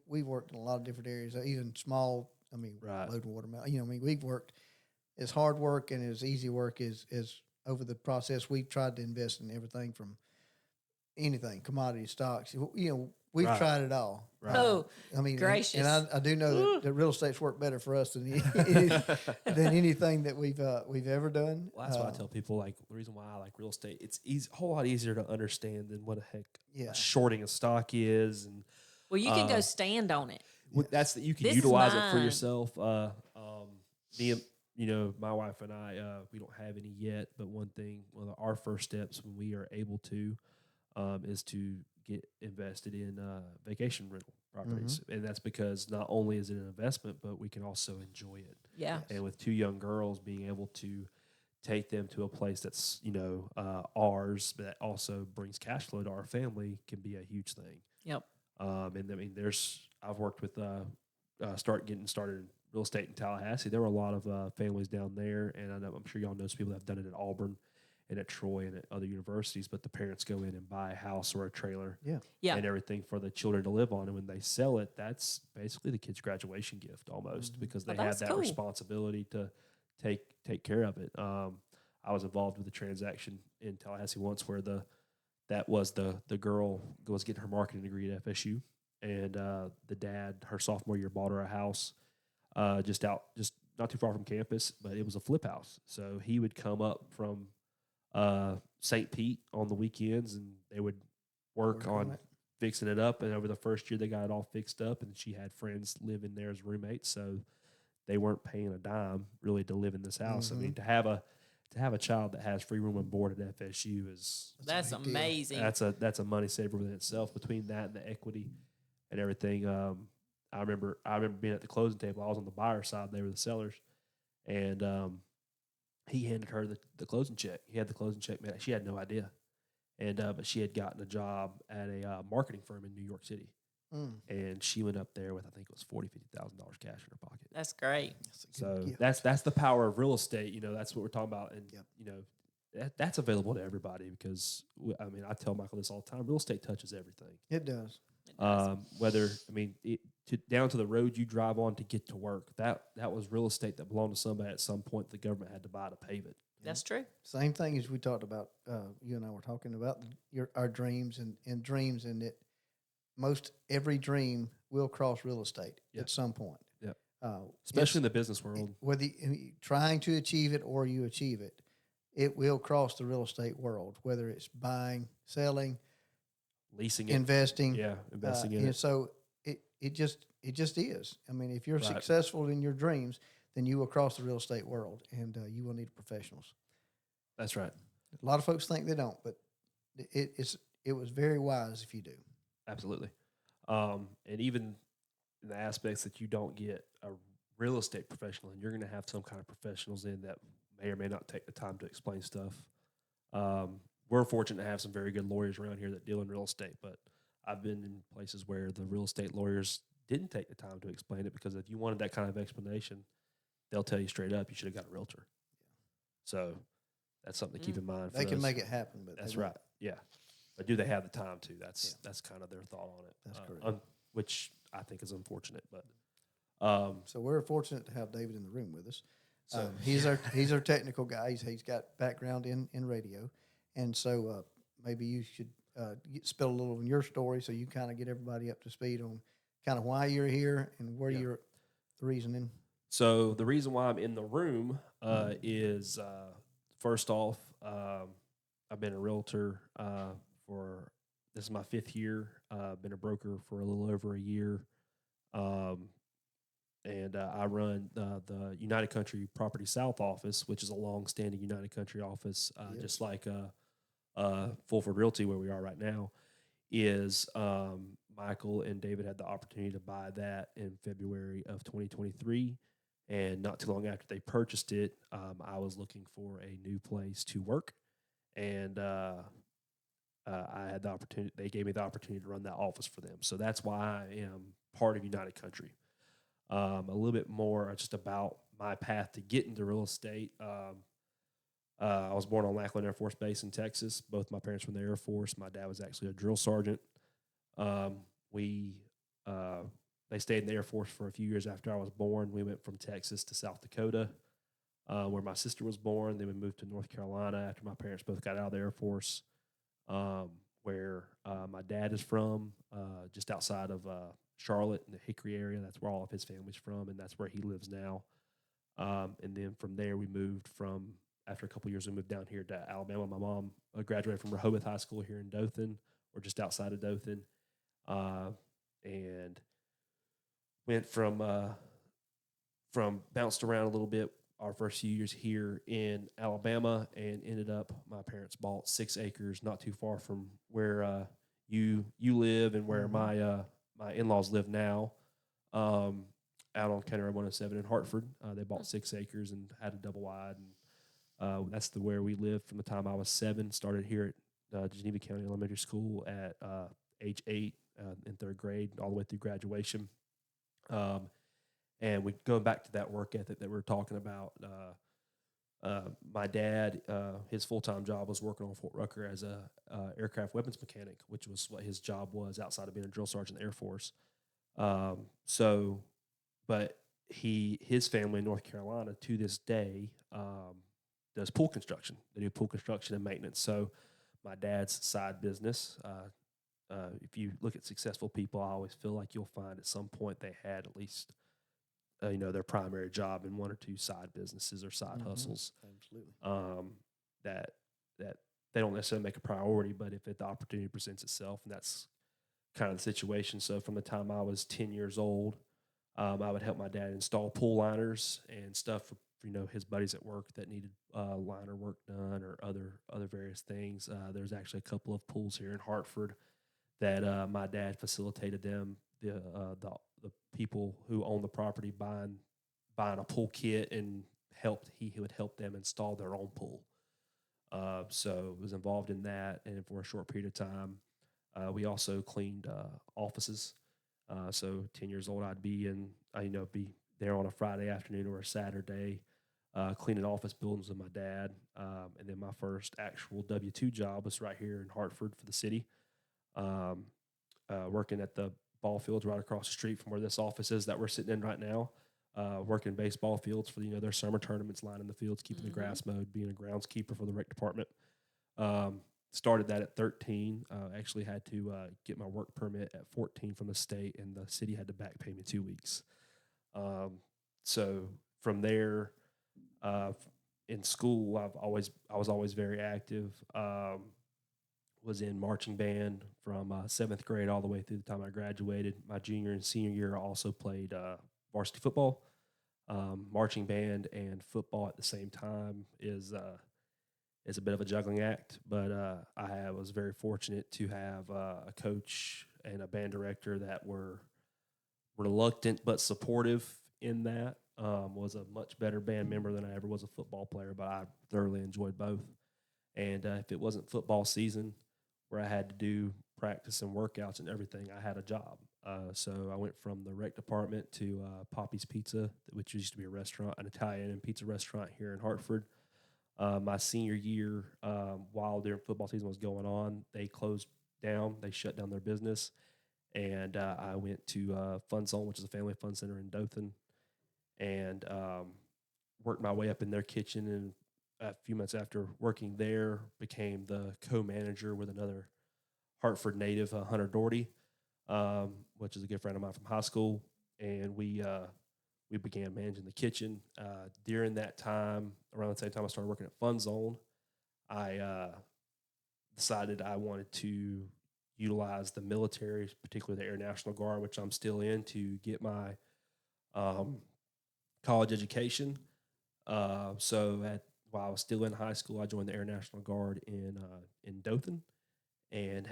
We've worked in a lot of different areas, even small. I mean, Right. loading watermelon. We've worked as hard work and as easy work as over the process. We've tried to invest in everything from anything, commodity stocks. We've Right. tried it all. Right. Oh, I mean, gracious. and I do know that real estate's worked better for us than anything that we've ever done. Well, that's why I tell people, like, the reason why I like real estate, it's a whole lot easier to understand than what the heck Yeah. shorting a stock is. And well, you can go stand on it. that's that you can This is utilize it for mine. yourself. My wife and I, we don't have any yet, but one of our first steps when we are able to, is to get invested in vacation rental properties, and that's because not only is it an investment, but we can also enjoy it. Yeah. And with two young girls, being able to take them to a place that's ours, but that also brings cash flow to our family can be a huge thing. Yep. And I mean, I've worked with getting started in real estate in Tallahassee. There were a lot of families down there, and I'm sure y'all know some people that have done it at Auburn and at Troy and at other universities. But the parents go in and buy a house or a trailer, Yeah. and everything for the children to live on. And when they sell it, that's basically the kid's graduation gift almost, because they have that's that cool. responsibility to take care of it. I was involved with a transaction in Tallahassee once where the girl was getting her marketing degree at FSU, and the dad, her sophomore year, bought her a house just not too far from campus, but it was a flip house. So he would come up from St. Pete on the weekends, and they would work on fixing it up. And over the first year, they got it all fixed up, and she had friends living there as roommates, so they weren't paying a dime really to live in this house. I mean, to have a child that has free room and board at FSU that's amazing. That's a money saver within itself. Between that and the equity and everything, I remember being at the closing table. I was on the buyer side; they were the sellers, and he handed her the closing check. He had the closing check. Man, she had no idea, and but she had gotten a job at a marketing firm in New York City, and she went up there with, I think it was $40,000-$50,000 cash in her pocket. That's great. So that's the power of real estate. You know, that's what we're talking about, and you know, that's available to everybody, because I mean, I tell Michael this all the time: real estate touches everything. It does. Whether, I mean, down to the road you drive on to get to work, that was real estate that belonged to somebody at some point. The government had to buy to pave it. That's true. Same thing as we talked about. You and I were talking about our dreams and dreams, and that most every dream will cross real estate at some point. Yeah. Especially in the business world. Whether trying to achieve it or you achieve it, it will cross the real estate world, whether it's buying, selling, leasing it, investing. Investing in it. So it just is. I mean, if you're successful in your dreams, then you will cross the real estate world, and you will need professionals. That's right. A lot of folks think they don't, but it was very wise if you do. Absolutely. And even in the aspects that you don't get a real estate professional in, you're going to have some kind of professionals in that may or may not take the time to explain stuff. We're fortunate to have some very good lawyers around here that deal in real estate, but I've been in places where the real estate lawyers didn't take the time to explain it, because if you wanted that kind of explanation, they'll tell you straight up, you should have got a realtor. So that's something to keep in mind. They can make it happen, but that's right. Yeah. But do they have the time to? That's kind of their thought on it. That's correct. Which I think is unfortunate, but so we're fortunate to have David in the room with us. So he's our technical guy. He's got background in radio, and so maybe you should spill a little on your story, so you kind of get everybody up to speed on kind of why you're here and where you're the reasoning. So the reason why I'm in the room is first off, I've been a realtor this is my 5th year. Been a broker for a little over a year. And I run the United Country Property South office, which is a long-standing United Country office, just like Fulford Realty, where we are right now, is Michael and David had the opportunity to buy that in February of 2023. And not too long after they purchased it, I was looking for a new place to work. And I had the opportunity. They gave me the opportunity to run that office for them. So that's why I am part of United Country. A little bit more just about my path to get into real estate. I was born on Lackland Air Force Base in Texas. Both my parents were in the Air Force. My dad was actually a drill sergeant. They stayed in the Air Force for a few years after I was born. We went from Texas to South Dakota, where my sister was born. Then we moved to North Carolina after my parents both got out of the Air Force, where my dad is from, just outside of Charlotte in the Hickory area. That's where all of his family's from, and that's where he lives now. And then from there, after a couple years, we moved down here to Alabama. My mom graduated from Rehoboth High School here in Dothan, or just outside of Dothan, and went from bounced around a little bit our first few years here in Alabama, and ended up, my parents bought 6 acres not too far from where you live and where my in-laws live now, out on County Road 107 in Hartford. They bought 6 acres and had a double wide, and that's where we lived from the time I was 7. Started here at Geneva County Elementary School at age 8 in 3rd grade, all the way through graduation. And we going back to that work ethic that we were talking about. My dad, his full-time job was working on Fort Rucker as a aircraft weapons mechanic, which was what his job was outside of being a drill sergeant in the Air Force. But his family in North Carolina to this day does pool construction. They do pool construction and maintenance. So my dad's side business, if you look at successful people, I always feel like you'll find at some point they had at least their primary job in 1 or 2 side businesses or side hustles. Absolutely. That they don't necessarily make a priority, but if the opportunity presents itself, and that's kind of the situation. So from the time I was 10 years old, I would help my dad install pool liners and stuff for his buddies at work that needed liner work done or other various things. There's actually a couple of pools here in Hartford that my dad facilitated them, the people who own the property buying a pool kit, and he would help them install their own pool. So was involved in that, and for a short period of time, we also cleaned offices. So 10 years old, I'd be be there on a Friday afternoon or a Saturday, cleaning office buildings with my dad. And then my first actual W-2 job was right here in Hartford for the city, working at the ball fields right across the street from where this office is that we're sitting in right now, working baseball fields for their summer tournaments, lining the fields, keeping the grass mowed, being a groundskeeper for the rec department. Started that at 13. Actually had to get my work permit at 14 from the state, and the city had to back pay me 2 weeks. So from there, in school, I was always very active. Was in marching band from 7th grade all the way through the time I graduated. My junior and senior year, I also played varsity football. Marching band and football at the same time is a bit of a juggling act, but I was very fortunate to have a coach and a band director that were reluctant but supportive in that. Was a much better band member than I ever was a football player, but I thoroughly enjoyed both. And if it wasn't football season, where I had to do practice and workouts and everything, I had a job. So I went from the rec department to Poppy's Pizza, which used to be a restaurant, an Italian and pizza restaurant here in Hartford. My senior year, while their football season was going on, they closed down. They shut down their business. And I went to Fun Zone, which is a family fun center in Dothan, and worked my way up in their kitchen. And a few months after working there, became the co-manager with another Hartford native, Hunter Doherty, which is a good friend of mine from high school. And we began managing the kitchen. During that time, around the same time I started working at Fun Zone, I decided I wanted to utilize the military, particularly the Air National Guard, which I'm still in, to get my college education. While I was still in high school, I joined the Air National Guard in Dothan, and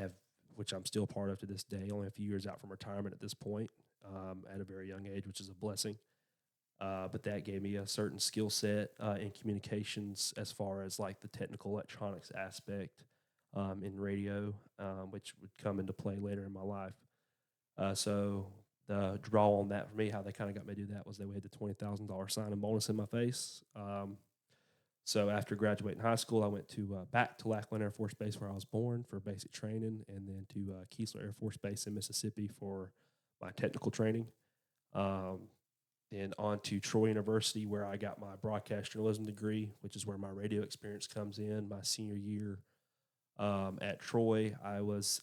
which I'm still part of to this day. Only a few years out from retirement at this point, at a very young age, which is a blessing. But that gave me a certain skill set in communications, as far as like the technical electronics aspect in radio, which would come into play later in my life. So the draw on that for me, how they kind of got me to do that, was they had the $20,000 sign-in bonus in my face. So after graduating high school, I went back to Lackland Air Force Base, where I was born, for basic training, and then to Keesler Air Force Base in Mississippi for my technical training. Then on to Troy University, where I got my broadcast journalism degree, which is where my radio experience comes in. My senior year at Troy, I was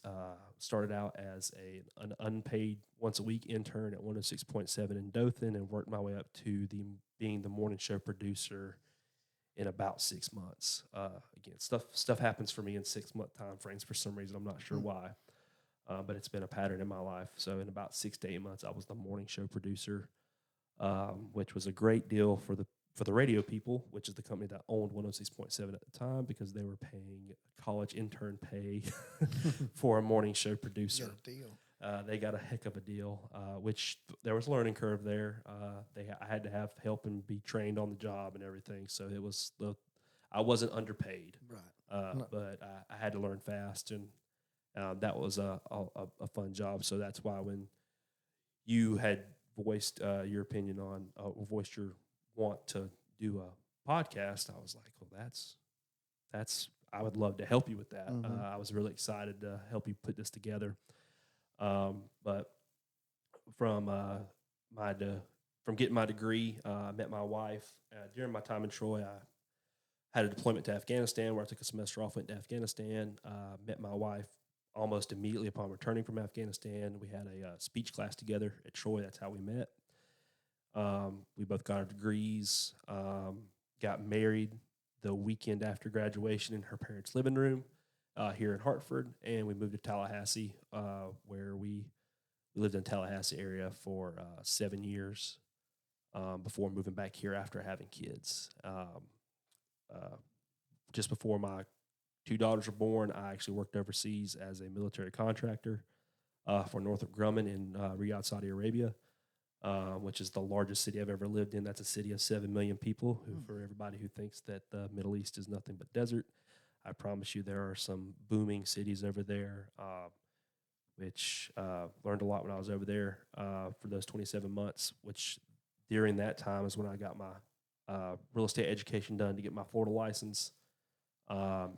started out as an unpaid once-a-week intern at 106.7 in Dothan, and worked my way up to being the morning show producer in about 6 months. Again, stuff happens for me in 6-month time frames for some reason. I'm not sure why, but it's been a pattern in my life. So in about 6 to 8 months, I was the morning show producer, which was a great deal for for the radio people, which is the company that owned 106.7 at the time, because they were paying college intern pay for a morning show producer. Got a deal. They got a heck of a deal, which there was a learning curve there. I had to have help and be trained on the job and everything. So I wasn't underpaid, Right. No. but I had to learn fast, and that was a fun job. So that's why when you had voiced your opinion on, voiced your want to do a podcast, I was like, well, that's I would love to help you with that. Mm-hmm. I was really excited to help you put this together. But from getting my degree, I met my wife during my time in Troy. I had a deployment to Afghanistan where I took a semester off, went to Afghanistan. Met my wife almost immediately upon returning from Afghanistan. We had a speech class together at Troy. That's how we met. We both got our degrees. Got married the weekend after graduation in her parents' living room here in Hartford, and we moved to Tallahassee, where we lived in the Tallahassee area for 7 years before moving back here after having kids. Just before my 2 daughters were born, I actually worked overseas as a military contractor for Northrop Grumman in Riyadh, Saudi Arabia, which is the largest city I've ever lived in. That's a city of 7 million people. For everybody who thinks that the Middle East is nothing but desert, I promise you there are some booming cities over there, which learned a lot when I was over there for those 27 months, which during that time is when I got my real estate education done to get my Florida license.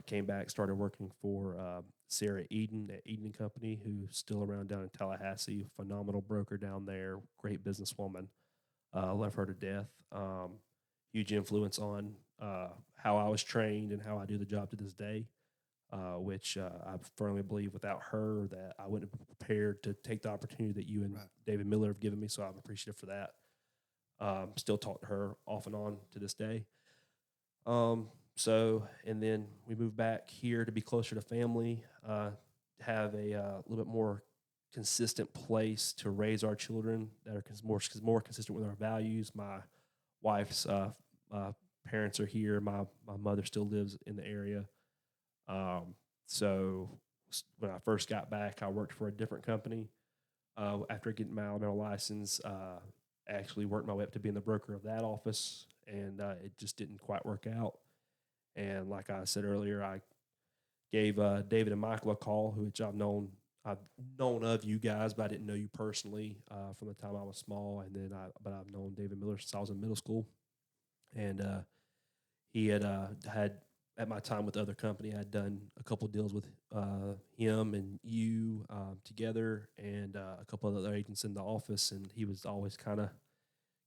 Came back, started working for Sarah Eden at Eden & Company, who's still around down in Tallahassee, phenomenal broker down there, great businesswoman. Love her to death. Huge influence on how I was trained and how I do the job to this day, which I firmly believe without her that I wouldn't have been prepared to take the opportunity that you and David Miller have given me, so I'm appreciative for that. Still talk to her off and on to this day. And then we moved back here to be closer to family, have a little bit more consistent place to raise our children that are more consistent with our values. My wife's parents are here. My mother still lives in the area. So when I first got back, I worked for a different company. After getting my Alabama license, actually worked my way up to being the broker of that office, and it just didn't quite work out. And like I said earlier, I gave David and Michael a call, which I've known of you guys, but I didn't know you personally from the time I was small. And then I've known David Miller since I was in middle school. And he had at my time with the other company, I'd done a couple of deals with him and you together, and a couple of other agents in the office. And he was always kind of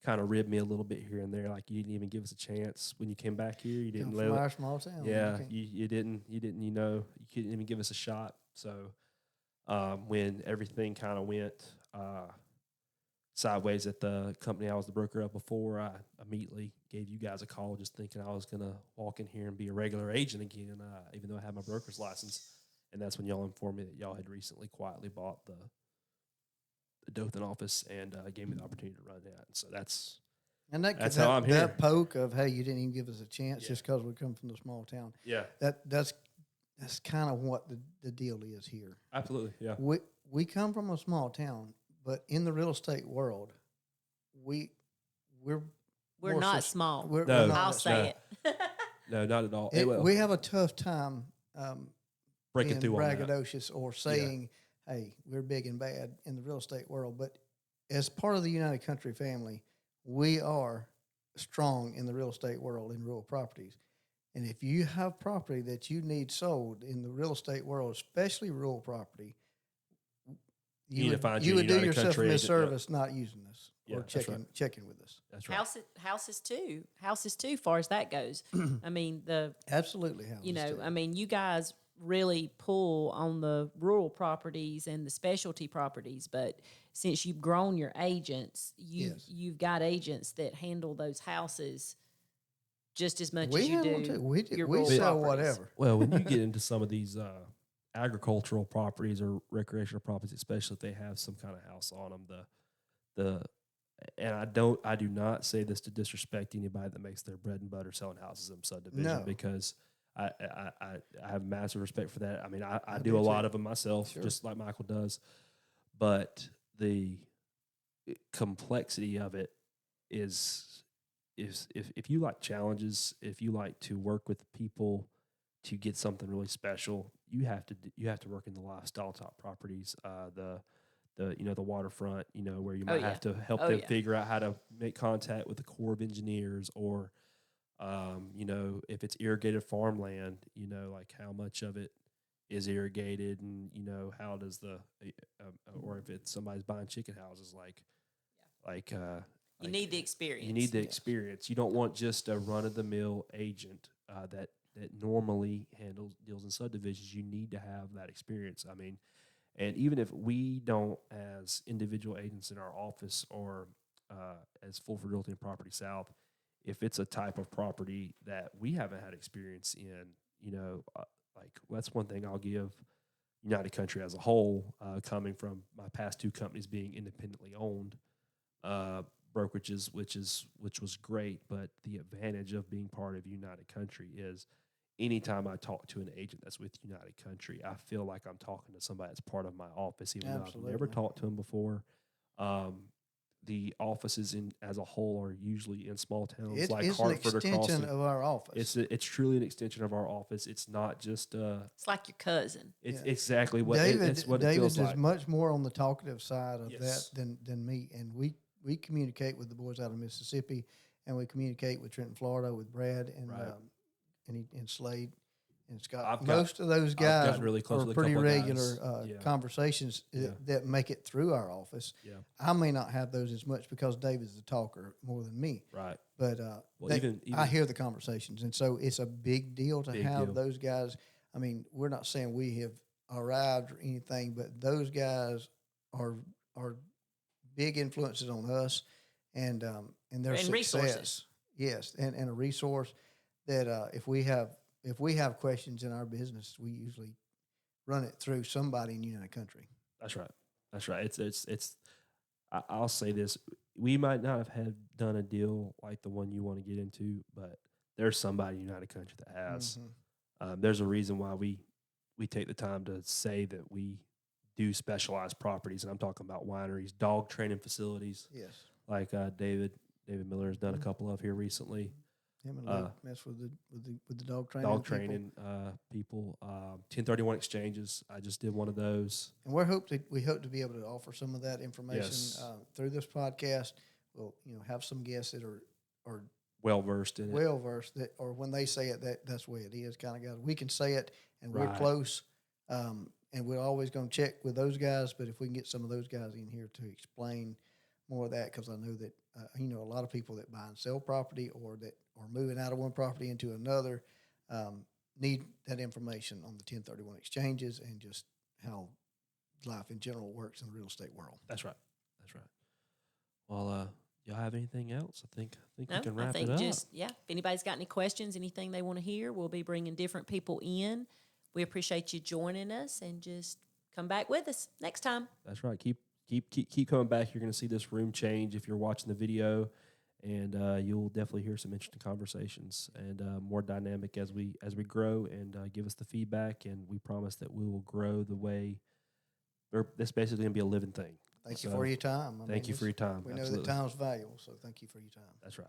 ribbed me a little bit here and there, like you didn't even give us a chance when you came back here. You didn't let our small town. Yeah, you didn't. You couldn't even give us a shot. So when everything kind of went sideways at the company I was the broker of before, I immediately gave you guys a call, just thinking I was gonna walk in here and be a regular agent again, even though I had my broker's license. And that's when y'all informed me that y'all had recently quietly bought the Dothan office and gave me the opportunity to run that. And so that's how I'm here. That poke of, hey, you didn't even give us a chance just because we come from the small town. Yeah, that's kind of what the deal is here. Absolutely, yeah. We come from a small town, but in the real estate world, we're not small. I'll say it. No, not at all. We have a tough time breaking through braggadocious or saying, hey, we're big and bad in the real estate world. But as part of the United Country family, we are strong in the real estate world in rural properties. And if you have property that you need sold in the real estate world, especially rural property, you would do yourself a misservice not using us or checking with us. That's right. Houses too, far as that goes. I mean, absolutely houses too. I mean, you guys really pull on the rural properties and the specialty properties, but since you've grown your agents, you've got agents that handle those houses just as much as you do. We sell whatever. Well, when you get into some of these agricultural properties or recreational properties, especially if they have some kind of house on them, and I do not say this to disrespect anybody that makes their bread and butter selling houses in subdivision, No. because I have massive respect for that. I mean, I do do a too. lot of them myself, Sure. just like Michael does, but the complexity of it is if you like challenges, if you like to work with people to get something really special, you have to work in the lifestyle top properties, the waterfront, where you might yeah. have to help Oh, them yeah. figure out how to make contact with the Corps of Engineers, or if it's irrigated farmland, like how much of it is irrigated, and how does or if it's somebody's buying chicken houses, You need the experience. you need the Yes. experience. You don't want just a run of the mill agent that normally deals in subdivisions. You need to have that experience. I mean, and even if we don't, as individual agents in our office, or as Fulford Realty and Property South, if it's a type of property that we haven't had experience in, that's one thing I'll give United Country as a whole, coming from my past two companies being independently owned brokerages, which was great. But the advantage of being part of United Country is anytime I talk to an agent that's with United Country, I feel like I'm talking to somebody that's part of my office, even though I've never Absolutely. talked to them before. The offices as a whole are usually in small towns It's like an Hartford or extension Charleston. of our office. It's truly an extension of our office. It's not just It's like your cousin. it's Yeah. exactly what it's what it David feels is like. much more on the talkative side of Yes. that than me, and we communicate with the boys out of Mississippi, and we communicate with Trenton, Florida, with Brad and Right. and Slade and Scott. I've Most of those guys gotten really close are with a pretty couple of regular guys. Yeah. conversations Yeah. that make it through our office. Yeah. I may not have those as much because David's the talker more than me. Right. But Even I hear the conversations, and so it's a big deal to Big have deal. those guys. I mean, we're not saying we have arrived or anything, but those guys are big influences on us, and their And success. resources. Yes, and a resource that if we have questions in our business, we usually run it through somebody in United Country. That's right. That's right. I'll say this: we might not have done a deal like the one you want to get into, but there's somebody in United Country that has. Mhm. There's a reason why we take the time to say that we do specialized properties, and I'm talking about wineries, dog training facilities, Yes, like David Miller has done a couple of here recently. him and Luke mess with the dog training. Dog people. training people, 1031 exchanges. I just did one of those. And we hope to be able to offer some of that information Yes. Through this podcast. We'll have some guests that are Well versed in it. well versed that, or when they say it, that's the way it is. Kind of guys, we can say it, and we're Right. close, and we're always going to check with those guys. But if we can get some of those guys in here to explain more of that, because I know that a lot of people that buy and sell property, or that are moving out of one property into another, need that information on the 1031 exchanges and just how life in general works in the real estate world. That's right. That's right. Well, y'all have anything else? I think we No, can I wrap think it up. if anybody's got any questions, anything they want to hear, we'll be bringing different people in. We appreciate you joining us, and just come back with us next time. That's right. Keep coming back. You're going to see this room change if you're watching the video, and you'll definitely hear some interesting conversations and more dynamic as we grow, and give us the feedback. And we promise that we will grow the way. That's basically going to be a living thing. Thank you for your time. Thank you for your time. We know Absolutely. that time's valuable, so thank you for your time. That's right.